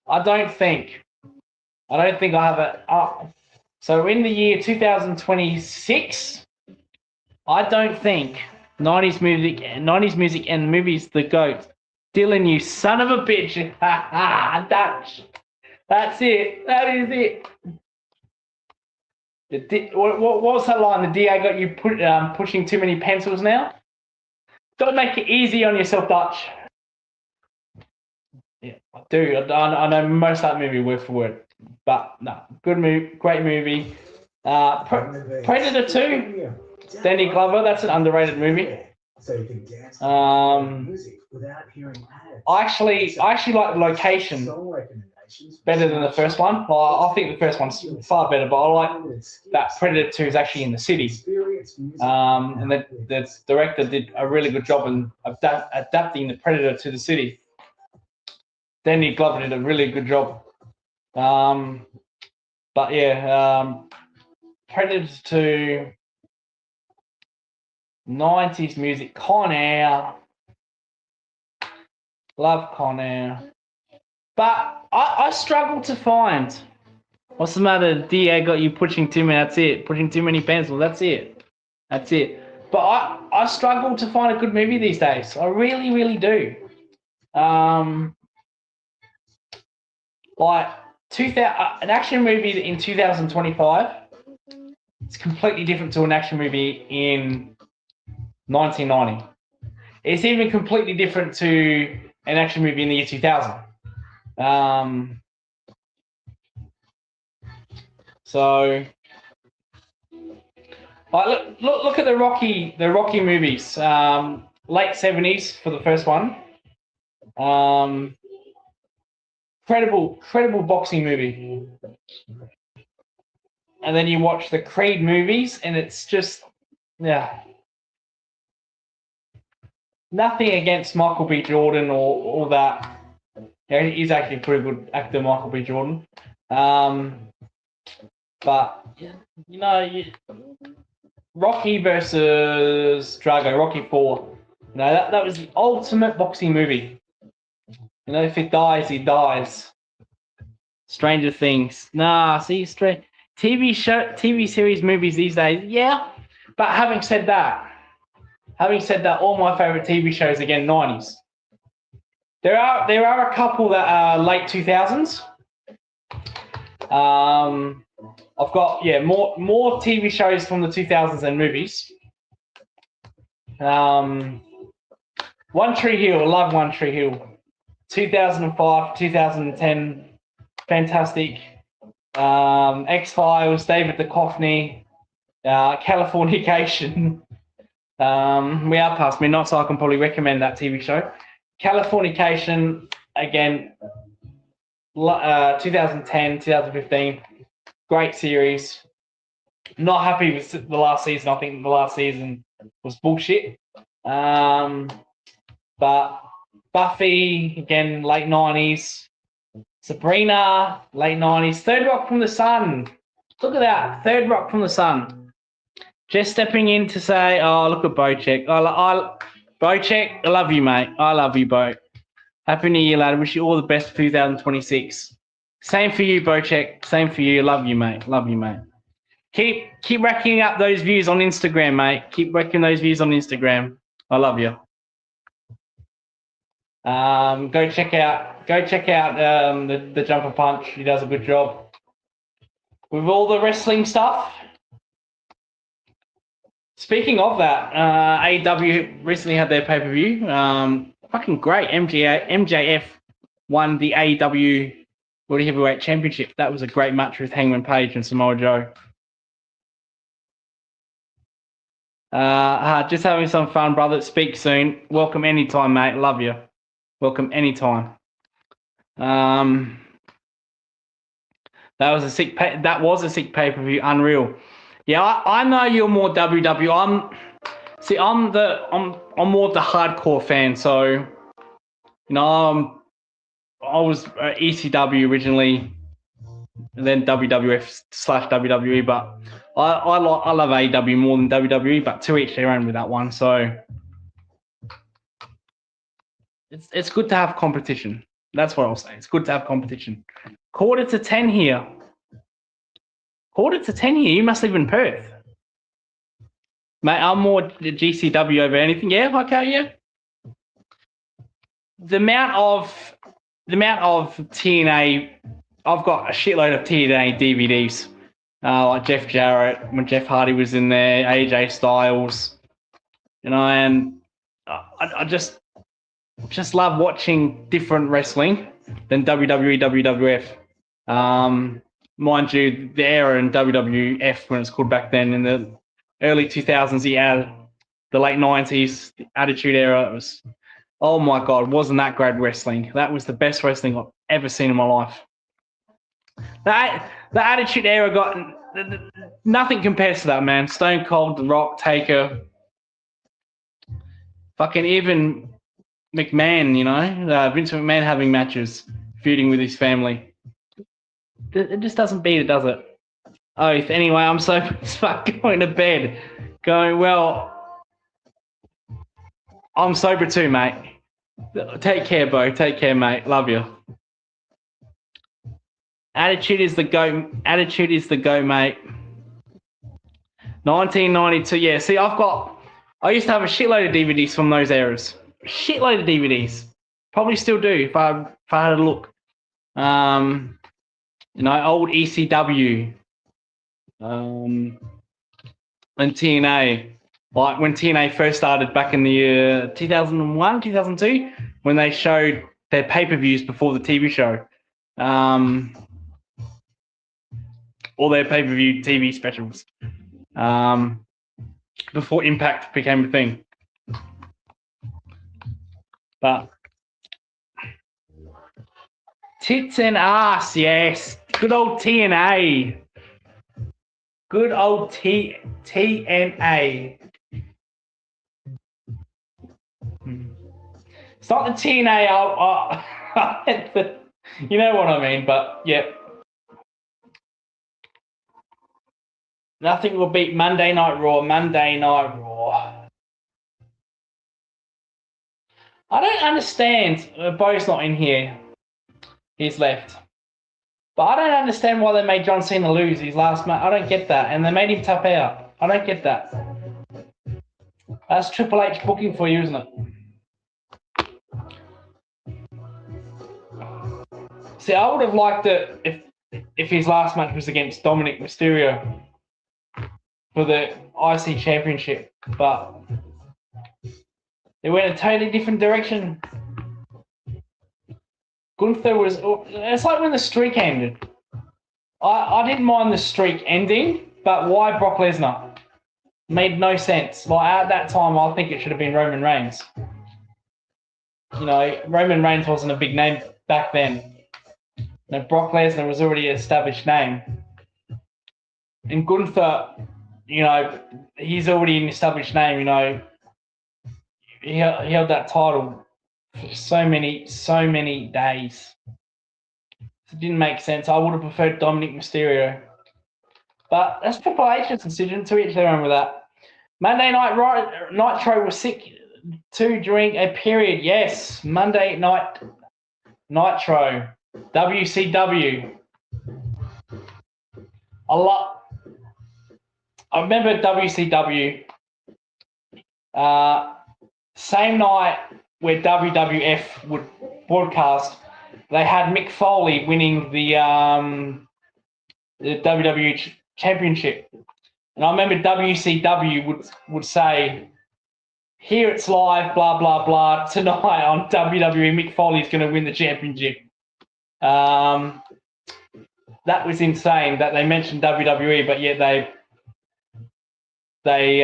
I don't think I have a. So in the year 2026, I don't think 90s music and movies the GOAT. Dylan, you son of a bitch. That's it. That is it. What was that line? The DA got you pushing too many pencils now? Don't make it easy on yourself, Dutch. Yeah, I do. I know most of that movie word for word. But no, good movie, great movie. Predator 2, Danny Glover, that's an underrated movie. I actually like the location better than the first one. Well, I think the first one's far better, but I like that Predator 2 is actually in the city. And the director did a really good job in adapting the Predator to the city. Danny Glover did a really good job. But yeah, Predator 2, 90s music, Con Air. Love Con Air. But I struggle to find. What's the matter? DA got you pushing too many. That's it. Pushing too many pencils. That's it. That's it. But I struggle to find a good movie these days. I really, really do. Like an action movie in 2025. It's completely different to an action movie in 1990. It's even completely different to an action movie in the year 2000. So Look at the Rocky movies. Late 70s for the first one. Credible boxing movie. And then you watch the Creed movies, and it's just, yeah. Nothing against Michael B. Jordan or all that. Yeah, he's actually a pretty good actor, Michael B. Jordan. But, you know, Rocky versus Drago, Rocky 4. You know, that was the ultimate boxing movie. You know, if he dies, he dies. Stranger Things. Nah, see, TV series, movies these days, yeah. But having said that, all my favorite TV shows again, 90s. There are a couple that are late 2000s. I've got more TV shows from the 2000s than movies. One Tree Hill, I love One Tree Hill. 2005, 2010, fantastic. X-Files, David Duchovny, Californication. We are past midnight, so I can probably recommend that TV show. Californication, again, 2010, 2015, great series. Not happy with the last season. I think the last season was bullshit. But Buffy, again, late 90s. Sabrina, late 90s. Third Rock from the Sun. Look at that. Third Rock from the Sun. Just stepping in to say, oh, look at Beaucheck. Beaucheck, I love you, mate. I love you, Beau. Happy New Year, lad. Wish you all the best for 2026. Same for you, Beaucheck. Same for you. Love you, mate. Love you, mate. Keep racking up those views on Instagram, mate. Keep racking those views on Instagram. I love you. Go check out the Jumper Punch. He does a good job with all the wrestling stuff. Speaking of that, AEW recently had their pay-per-view. Fucking great. MJF won the AEW World Heavyweight Championship. That was a great match with Hangman Page and Samoa Joe. Just having some fun, brother. Speak soon. Welcome anytime, mate. Love you. Welcome anytime. That was a sick pay-per-view. Unreal. Yeah, I know you're more WWE. I'm more the hardcore fan. So, you know, I was ECW originally, and then WWF/WWE. But I love AEW more than WWE. But to each their own with that one. So it's good to have competition. That's what I'll say. It's good to have competition. 9:45 here. 9:45 here. You must live in Perth. Mate, I'm more GCW over anything. Yeah, okay, yeah. The amount of TNA, I've got a shitload of TNA DVDs. Like Jeff Jarrett, when Jeff Hardy was in there, AJ Styles, you know, and I just love watching different wrestling than WWE, WWF. Mind you, the era in WWF, when it's called back then, in the early 2000s, he had the late 90s, the Attitude Era. It was, oh my God, wasn't that great wrestling? That was the best wrestling I've ever seen in my life. The Attitude Era got nothing compares to that, man. Stone Cold, The Rock, Taker, fucking even McMahon, you know, Vince McMahon having matches, feuding with his family. It just doesn't beat it, does it? Oath. Anyway, I'm so going to bed. Going, well, I'm sober too, mate. Take care, Bo. Take care, mate. Love you. Attitude is the go. Attitude is the go, mate. 1992. Yeah, see, I used to have a shitload of DVDs from those eras. Shitload of DVDs. Probably still do if I had a look. You know, old ECW. And TNA. Like when TNA first started back in the year 2001, 2002, when they showed their pay-per-views before the TV show. All their pay-per-view TV specials. before Impact became a thing. But tits and ass, yes. Good old TNA. Good old TNA. It's not the TNA. You know what I mean, but yeah. Nothing will beat Monday Night Raw. Monday Night Raw. I don't understand. Bo's not in here. He's left. But I don't understand why they made John Cena lose his last match. I don't get that. And they made him tap out. I don't get that. That's Triple H booking for you, isn't it? See, I would have liked it if his last match was against Dominic Mysterio for the IC Championship, but they went a totally different direction. Gunther was... It's like when the streak ended. I didn't mind the streak ending, but why Brock Lesnar? Made no sense. Like, at that time, I think it should have been Roman Reigns. You know, Roman Reigns wasn't a big name back then. No, Brock Lesnar was already an established name. And Gunther, you know, he's already an established name, you know. He held that title for so many days. It didn't make sense. I would have preferred Dominic Mysterio. But that's Triple H's decision. To each their own with that. Monday Night Nitro was sick too during a period. Yes, Monday Night Nitro. WCW. I remember WCW. Same night where WWF would broadcast, they had Mick Foley winning the WWE Championship. And I remember WCW would say, here it's live, blah, blah, blah. Tonight on WWE, Mick Foley's going to win the championship. That was insane that they mentioned WWE, but yet they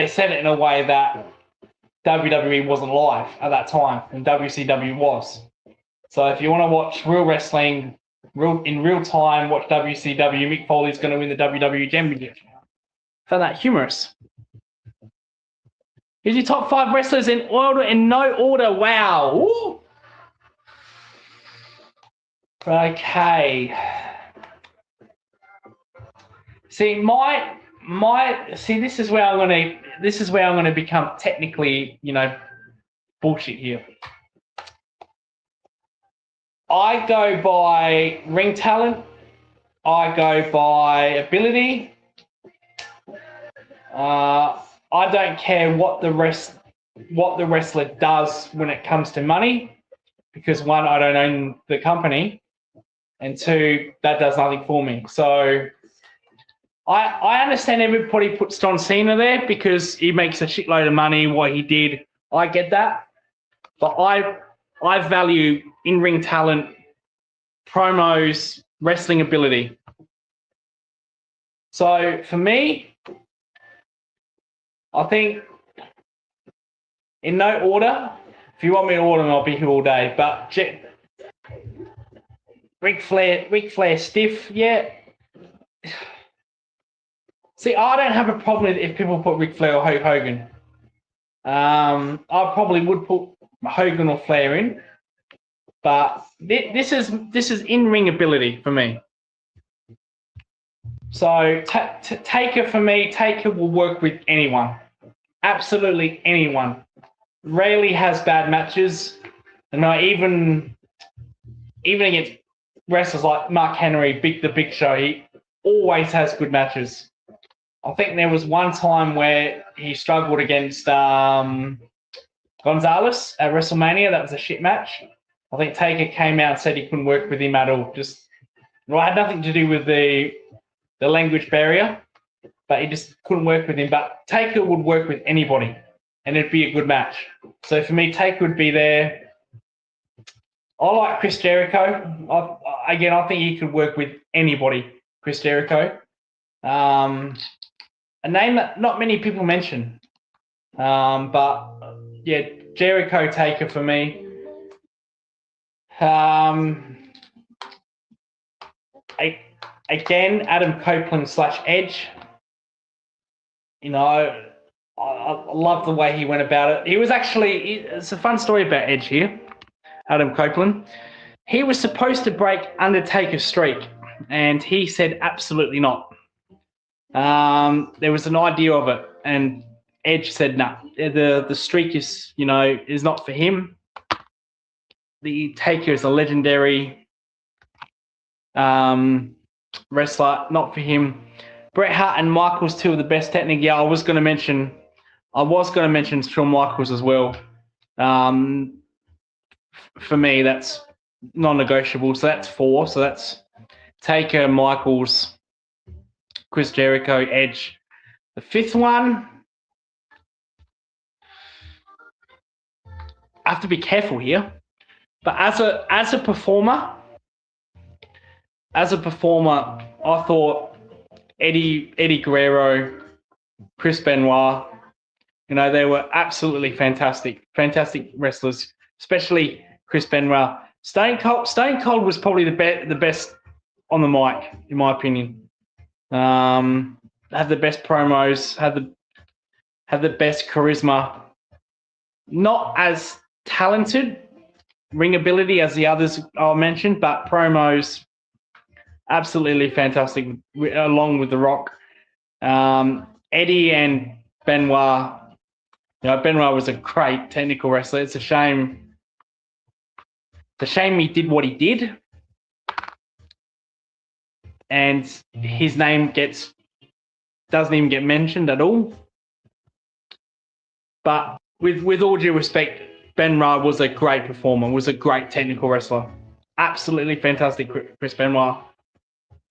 said it in a way that WWE wasn't live at that time, and WCW was. So if you want to watch real wrestling in real time, watch WCW. Mick Foley's going to win the WWE Championship. Found that humorous. Here's your top 5 wrestlers in order, in no order. Wow. Ooh. Okay. See, this is where I'm gonna become technically, you know, bullshit here. I go by ring talent. I go by ability. I don't care what the wrestler does when it comes to money, because 1, I don't own the company, and 2, that does nothing for me. So I understand everybody puts John Cena there because he makes a shitload of money, what he did. I get that. But I value in-ring talent, promos, wrestling ability. So for me, I think in no order, if you want me to order them, I'll be here all day. But Ric Flair stiff, yeah. See, I don't have a problem if people put Ric Flair or Hulk Hogan. I probably would put Hogan or Flair in, but this is in-ring ability for me. So Taker for me, Taker will work with anyone, absolutely anyone. Rarely has bad matches, and even against wrestlers like Mark Henry, the Big Show, he always has good matches. I think there was one time where he struggled against Gonzalez at WrestleMania. That was a shit match. I think Taker came out and said he couldn't work with him at all. It had nothing to do with the language barrier, but he just couldn't work with him. But Taker would work with anybody, and it'd be a good match. So for me, Taker would be there. I like Chris Jericho. I think he could work with anybody, Chris Jericho. A name that not many people mention. But yeah, Jericho Taker for me. Again, Adam Copeland / Edge. You know, I love the way he went about it. He was actually, it's a fun story about Edge here, Adam Copeland. He was supposed to break Undertaker's streak, and he said absolutely not. There was an idea of it, and Edge said no. The streak is not for him. The Taker is a legendary wrestler, not for him. Bret Hart and Michaels, two of the best technique. Yeah, I was going to mention Shawn Michaels as well. For me, that's non-negotiable. So that's 4. So that's Taker, Michaels, Chris Jericho, Edge. The 5th one, I have to be careful here. But as a performer, I thought Eddie Guerrero, Chris Benoit, they were absolutely fantastic wrestlers, especially Chris Benoit. Stone Cold was probably the best on the mic, in my opinion. Had the best promos, had the best charisma. Not as talented ring ability as the others I mentioned, but promos absolutely fantastic, along with The Rock. Eddie and Benoit. Benoit was a great technical wrestler. It's a shame he did what he did, and his name doesn't even get mentioned at all. But with all due respect, Benoit was a great performer, was a great technical wrestler. Absolutely fantastic, Chris Benoit.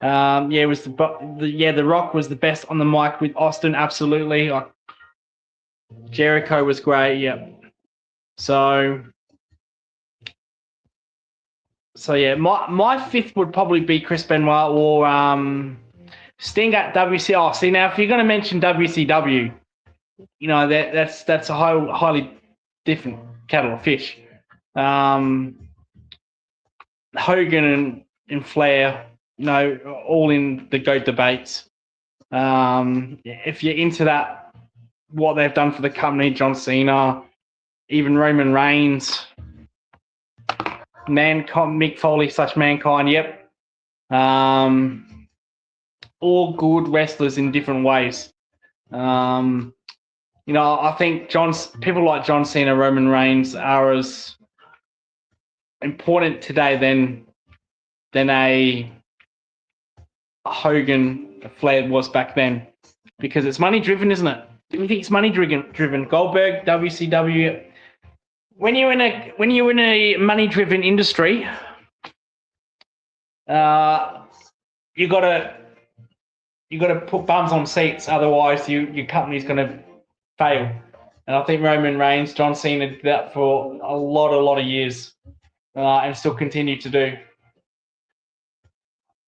It was The Rock was the best on the mic with Austin, absolutely. Jericho was great, yeah. So yeah, my 5th would probably be Chris Benoit or Sting at WCW. See, now if you're going to mention WCW, that's a highly different kettle of fish. Hogan and Flair, all in the GOAT debates. If you're into that, what they've done for the company, John Cena, even Roman Reigns, Mick Foley / Mankind, yep. All good wrestlers in different ways. I think people like John Cena, Roman Reigns are as important today than a Hogan, Flair was back then, because it's money driven, isn't it? Do you think it's money driven? Goldberg, WCW. When you're in a money driven industry, you gotta put bums on seats, otherwise your company's gonna fail. And I think Roman Reigns, John Cena did that for a lot of years, and still continue to do.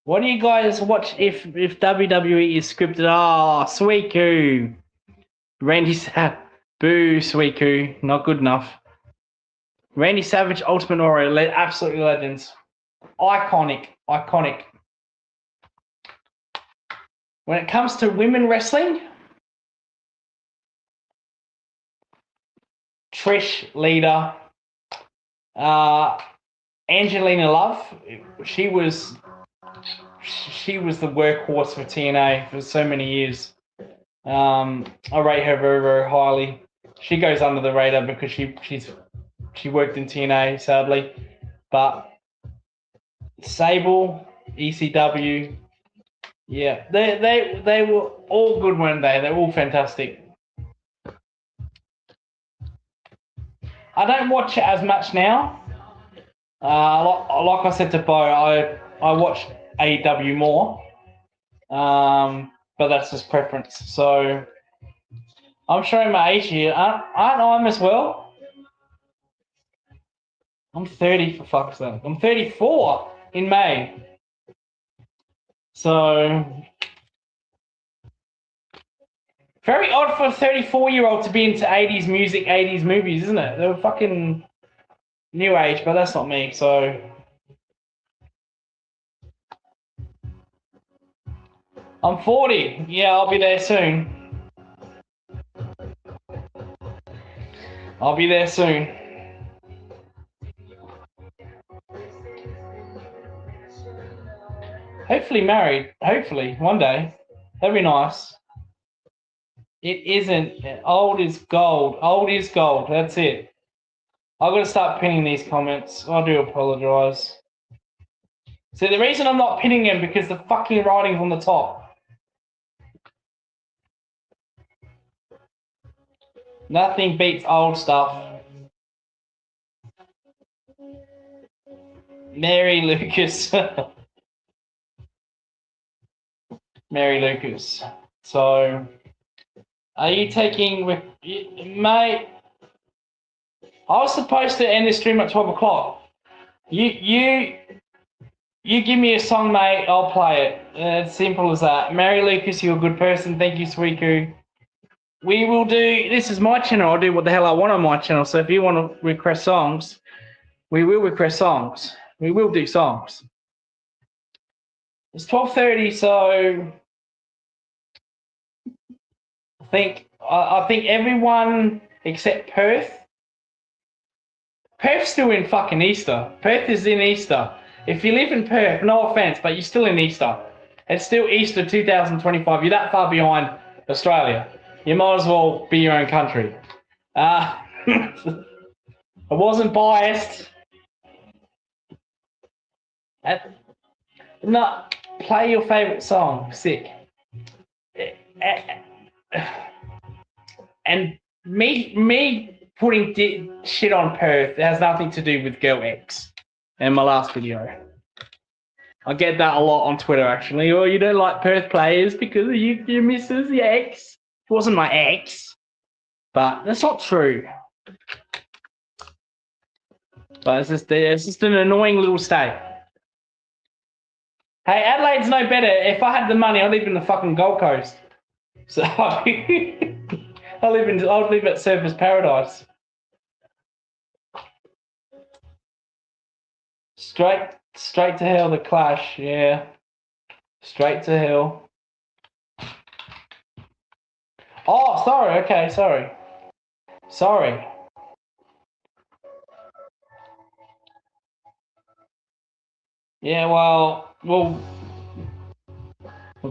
What do you guys watch if WWE is scripted? Oh, Sweeku. Randy Savage. Boo, Sweeku. Not good enough. Randy Savage, Ultimate Warrior. Absolutely legends. Iconic. When it comes to women wrestling, Trish, Lita, Angelina Love. She was the workhorse for TNA for so many years. I rate her very, very highly. She goes under the radar because she worked in TNA, sadly. But Sable, ECW, yeah, they were all good, weren't they? They were all fantastic. I don't watch it as much now. Like I said to Bo, I watch AEW more, but that's just preference. So I'm showing my age here. Aren't I as well? I'm 30 for fuck's sake. I'm 34 in May. So Very odd for a 34-year-old to be into 80s music, 80s movies, isn't it? They were fucking new age, but that's not me, so. I'm 40. Yeah, I'll be there soon. I'll be there soon. Hopefully married. Hopefully, one day. That'd be nice. It isn't. Old is gold. Old is gold. That's it. I've got to start pinning these comments. I do apologise. So the reason I'm not pinning them because the fucking writing's on the top. Nothing beats old stuff. Mary Lucas. Mary Lucas. So, are you taking with mate? I was supposed to end this stream at 12 o'clock. You give me a song, mate. I'll play it. It's simple as that. Mary Lucas, you're a good person. Thank you, Sweeku. We will do. This is my channel. I'll do what the hell I want on my channel. So if you want to request songs, we will request songs. We will do songs. It's 12:30, so I think everyone except Perth. Perth's still in fucking Easter. Perth is in Easter. If you live in Perth, no offense, but you're still in Easter. It's still Easter 2025. You're that far behind Australia. You might as well be your own country. I wasn't biased. No, play your favourite song. Sick. And me putting shit on Perth has nothing to do with Girl X in my last video. I get that a lot on Twitter, actually. Oh, you don't like Perth players because of your missus, your ex. It wasn't my ex. But that's not true. But it's just an annoying little state. Hey, Adelaide's no better. If I had the money, I'd live in the fucking Gold Coast. So I'd live at Surfers Paradise. Straight to hell, the Clash. Yeah, straight to hell. Oh, sorry. Okay, sorry. Yeah, well, we'll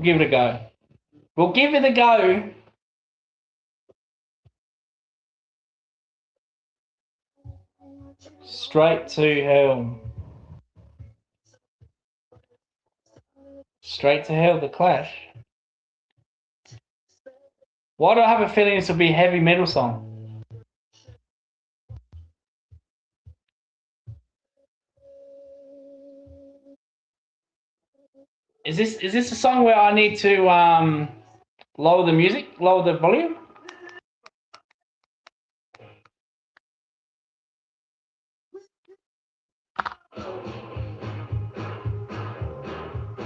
give it a go. We'll give it a go. Straight to hell. Straight to hell, the Clash. Why do I have a feeling this will be a heavy metal song? Is this a song where I need to lower the music, lower the volume?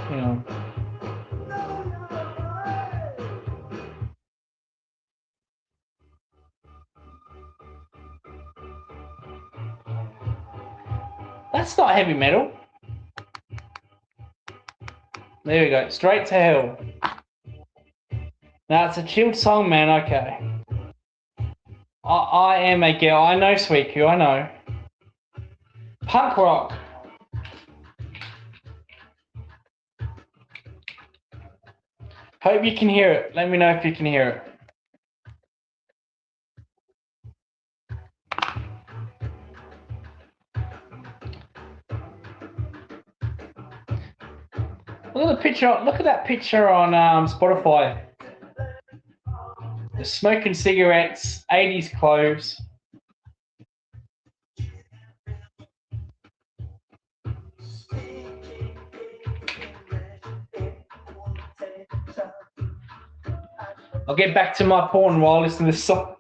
Hang on. That's not heavy metal. There we go. Straight to hell. Now it's a chilled song, man. Okay. I am a girl. I know, Sweeku. I know. Punk rock. Hope you can hear it. Let me know if you can hear it. Look at the picture. Look at that picture on Spotify. The smoking cigarettes, 80s clothes. I'll get back to my porn while listening to this song.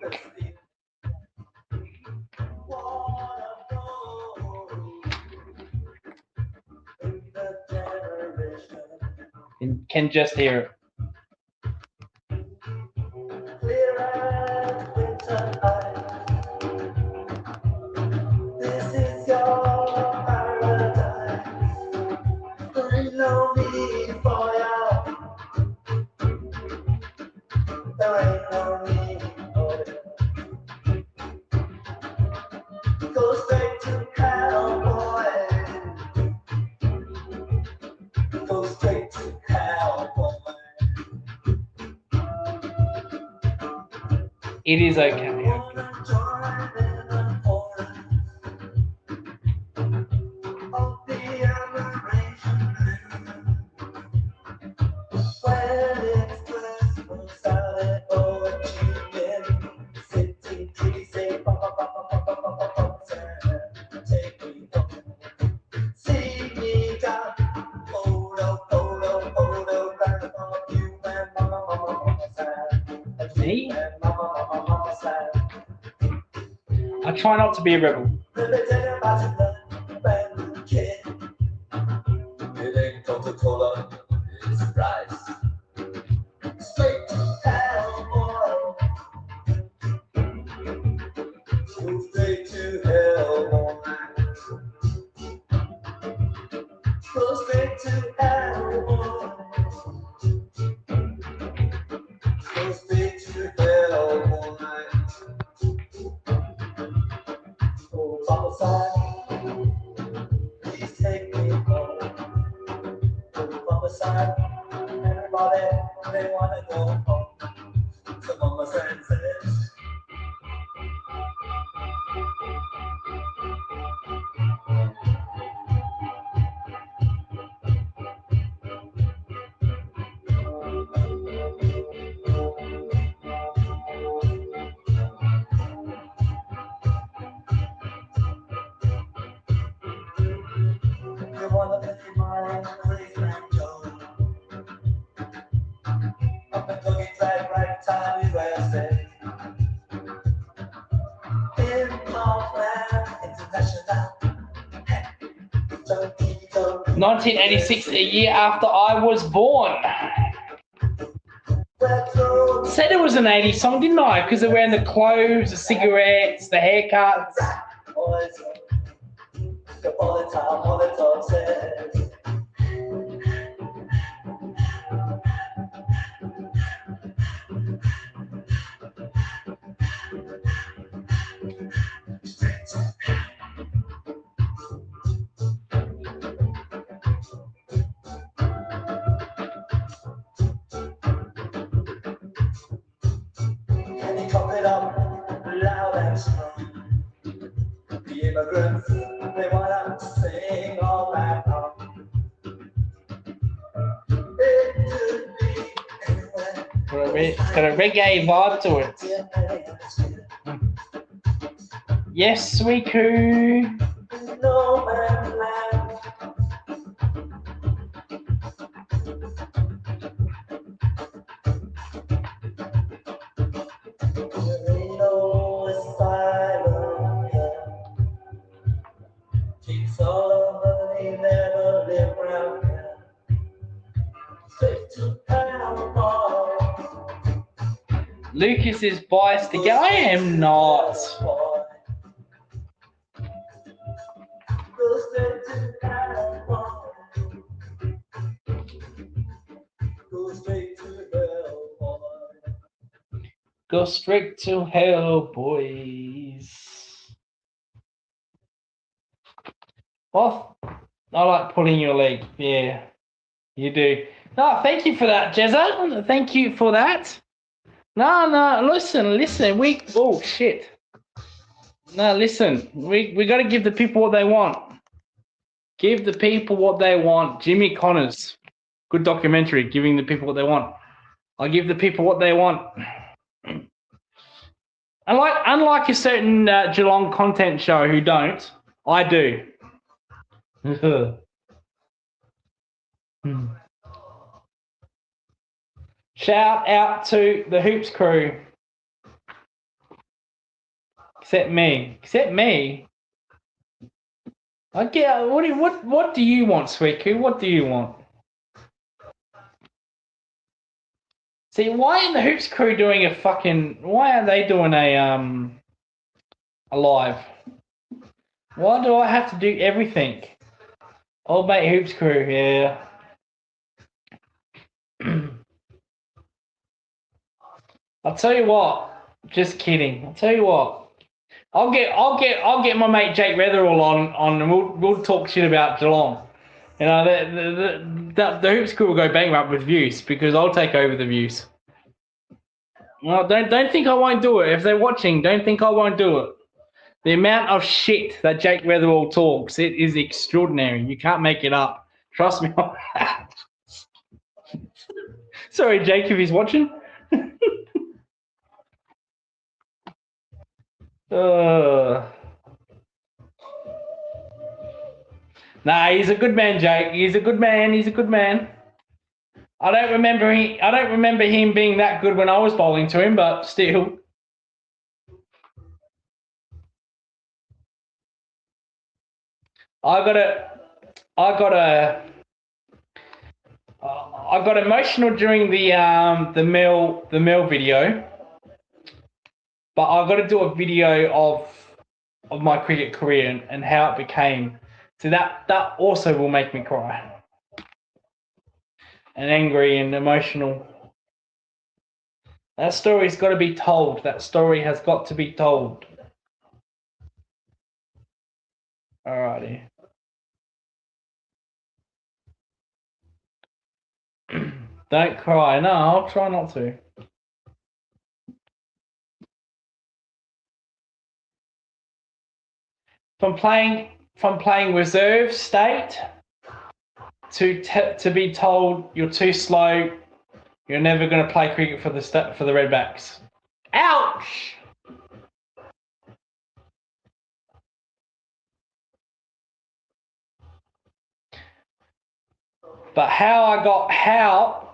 You can just hear it. It is okay. Me? I try not to be a rebel. It ain't Coca-Cola, it's rice. Straight to hell, boy. Go straight to hell, boy. Go straight to hell, boy. Go straight to hell, boy. Oh, homicide, please take me home. Oh, homicide, everybody, they wanna go home. So mama says, you wanna be my crazy man, Joe. Up and cookie track right time you say. In Northland International. 1986, a year after I was born. Said it was an 80s song, didn't I? Because they're wearing the clothes, the cigarettes, the haircuts. And he coughed it up loud and strong. The immigrants, they want to sing all night long. It could be anywhere. It's got a reggae vibe to it. Yes, sweet coo. No man's land. There ain't no asylum here. King Solomon, he never lived round here. Straight to Panama. Lucas is biased again. I am not. Go straight to Panama. Go straight to hell, boy. Go straight to hell, boys. Well, I like pulling your leg. Yeah, you do. No, thank you for that, Jezza. Thank you for that. No, listen. Oh, shit. No, listen. We got to give the people what they want. Give the people what they want. Jimmy Connors. Good documentary, giving the people what they want. I'll give the people what they want. Unlike a certain Geelong content show who don't, I do. Shout out to the Hoops crew. Except me. I get. What do you want, Sweeku? What do you want? See, why are the Hoops crew doing a fucking? Why are they doing a live? Why do I have to do everything? Old mate Hoops crew, yeah. I'll tell you what. Just kidding. I'll tell you what. I'll get my mate Jake Retherall on, and we'll talk shit about Geelong. You know, the Hoops crew will go bankrupt with views because I'll take over the views. Well, don't think I won't do it. If they're watching, don't think I won't do it. The amount of shit that Jake Weatherall talks, it is extraordinary. You can't make it up. Trust me on that. Sorry, Jake, if he's watching. Nah, he's a good man, Jake. He's a good man. He's a good man. I don't remember him being that good when I was bowling to him, but still. I got emotional during the mill video, but I got to do a video of my cricket career and how it became. So that also will make me cry and angry and emotional. That story's got to be told. That story has got to be told. Alrighty. Don't cry. No, I'll try not to. From playing reserve state to be told you're too slow, you're never going to play cricket for the Redbacks. Ouch! But how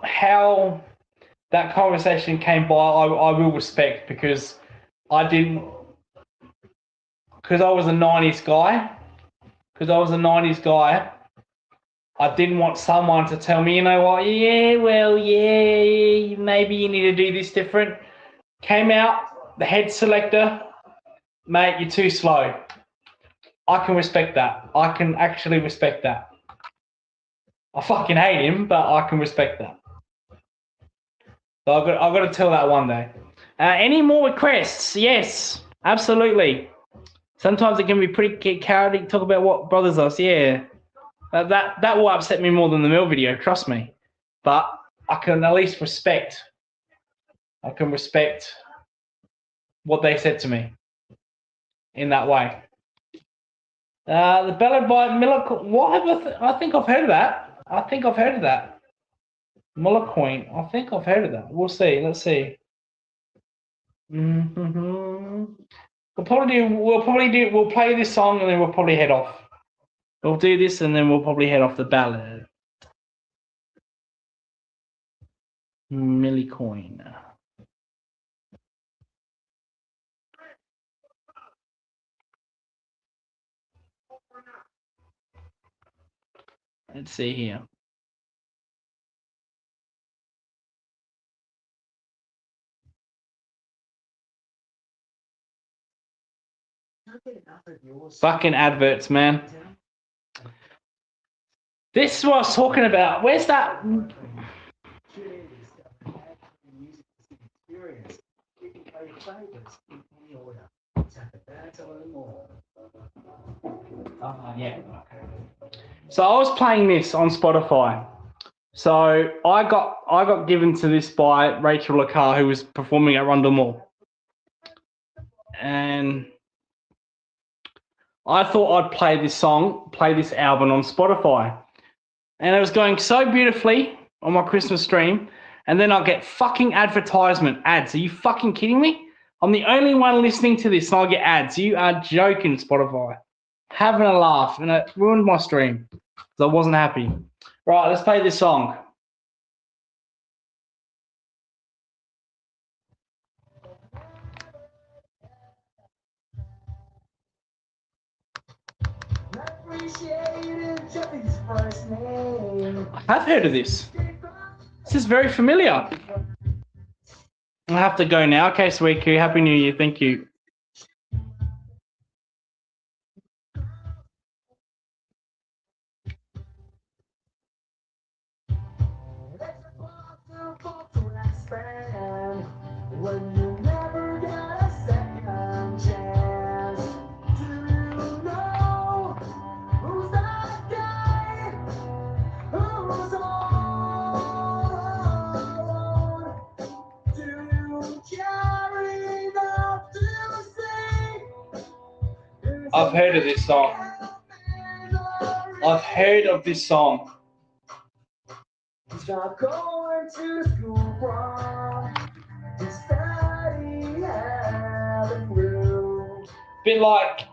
that conversation came by, I will respect, because I was a 90s guy. I didn't want someone to tell me, you know what, maybe you need to do this different. Came out, the head selector, mate, you're too slow. I can respect that. I can actually respect that. I fucking hate him, but I can respect that. So I've got to tell that one day. Any more requests? Yes, absolutely. Sometimes it can be pretty chaotic. Talk about what bothers us. Yeah, that will upset me more than the mill video. Trust me. But I can at least respect. I can respect what they said to me in that way. The ballad by Miller. What I think I've heard of that. Muller Coin. I think I've heard of that. We'll see. Let's see. Mm-hmm. We'll play this song and then we'll probably head off. We'll do this and then we'll probably head off the ballad. Millicoin. Let's see here. Fucking adverts, man. This is what I was talking about. Where's that? Yeah. So I was playing this on Spotify. So I got given to this by Rachel Lacar, who was performing at Rundle Mall. And I thought I'd play this album on Spotify. And it was going so beautifully on my Christmas stream. And then I'll get fucking advertisement ads. Are you fucking kidding me? I'm the only one listening to this and I'll get ads. You are joking, Spotify. Having a laugh. And it ruined my stream. So I wasn't happy. Right, let's play this song. I've heard of this. This is very familiar. I have to go now. Okay, sweet Kyri. Happy New Year. Thank you. Yeah. I've heard of this song. I've heard of this song. Stop going to school wrong. Study having room. Bit like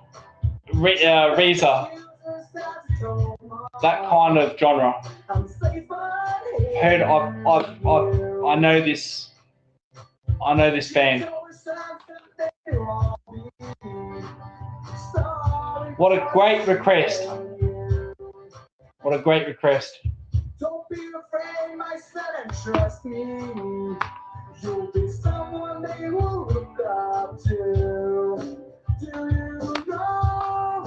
Reza. That kind of genre. Heard I know this. I know this band. What a great request. What a great request. Don't be afraid, my son, and trust me. You'll be someone they will look up to. Do you know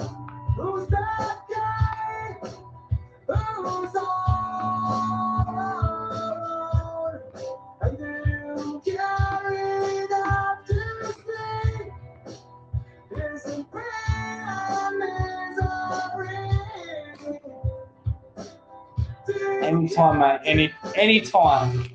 who's that guy? Who's all alone? And do you carry that to see? Isn't pain and misery? Anytime, mate. Anytime.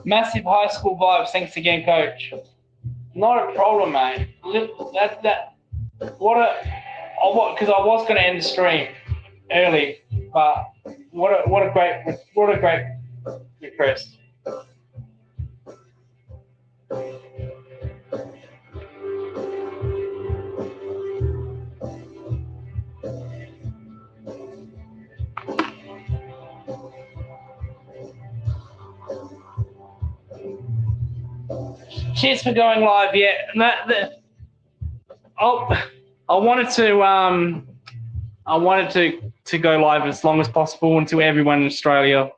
Massive high school vibes. Thanks again, Coach. Not a problem, mate. Because I was going to end the stream early, but what a great request. Cheers for going live. Yeah, I wanted to go live as long as possible until everyone in Australia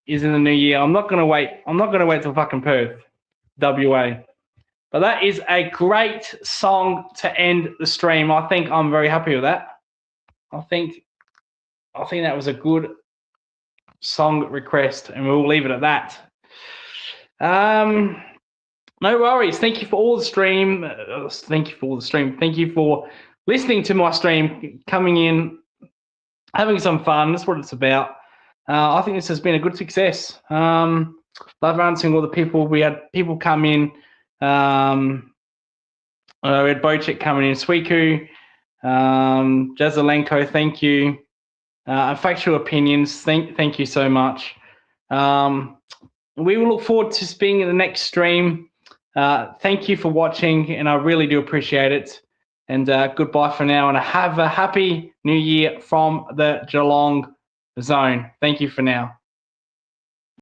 is in the new year. I'm not gonna wait till fucking Perth, WA. But that is a great song to end the stream. I think I'm very happy with that. I think that was a good song request, and we'll leave it at that. No worries. Thank you for all the stream. Thank you for listening to my stream, coming in, having some fun. That's what it's about. I think this has been a good success. Love answering all the people. We had people come in. We had Beaucheck coming in, Sweeku, Jazelenko, thank you. Factual opinions, thank you so much. We will look forward to speaking in the next stream. Thank you for watching, and I really do appreciate it. And goodbye for now, and have a happy new year from the Geelong zone. Thank you for now.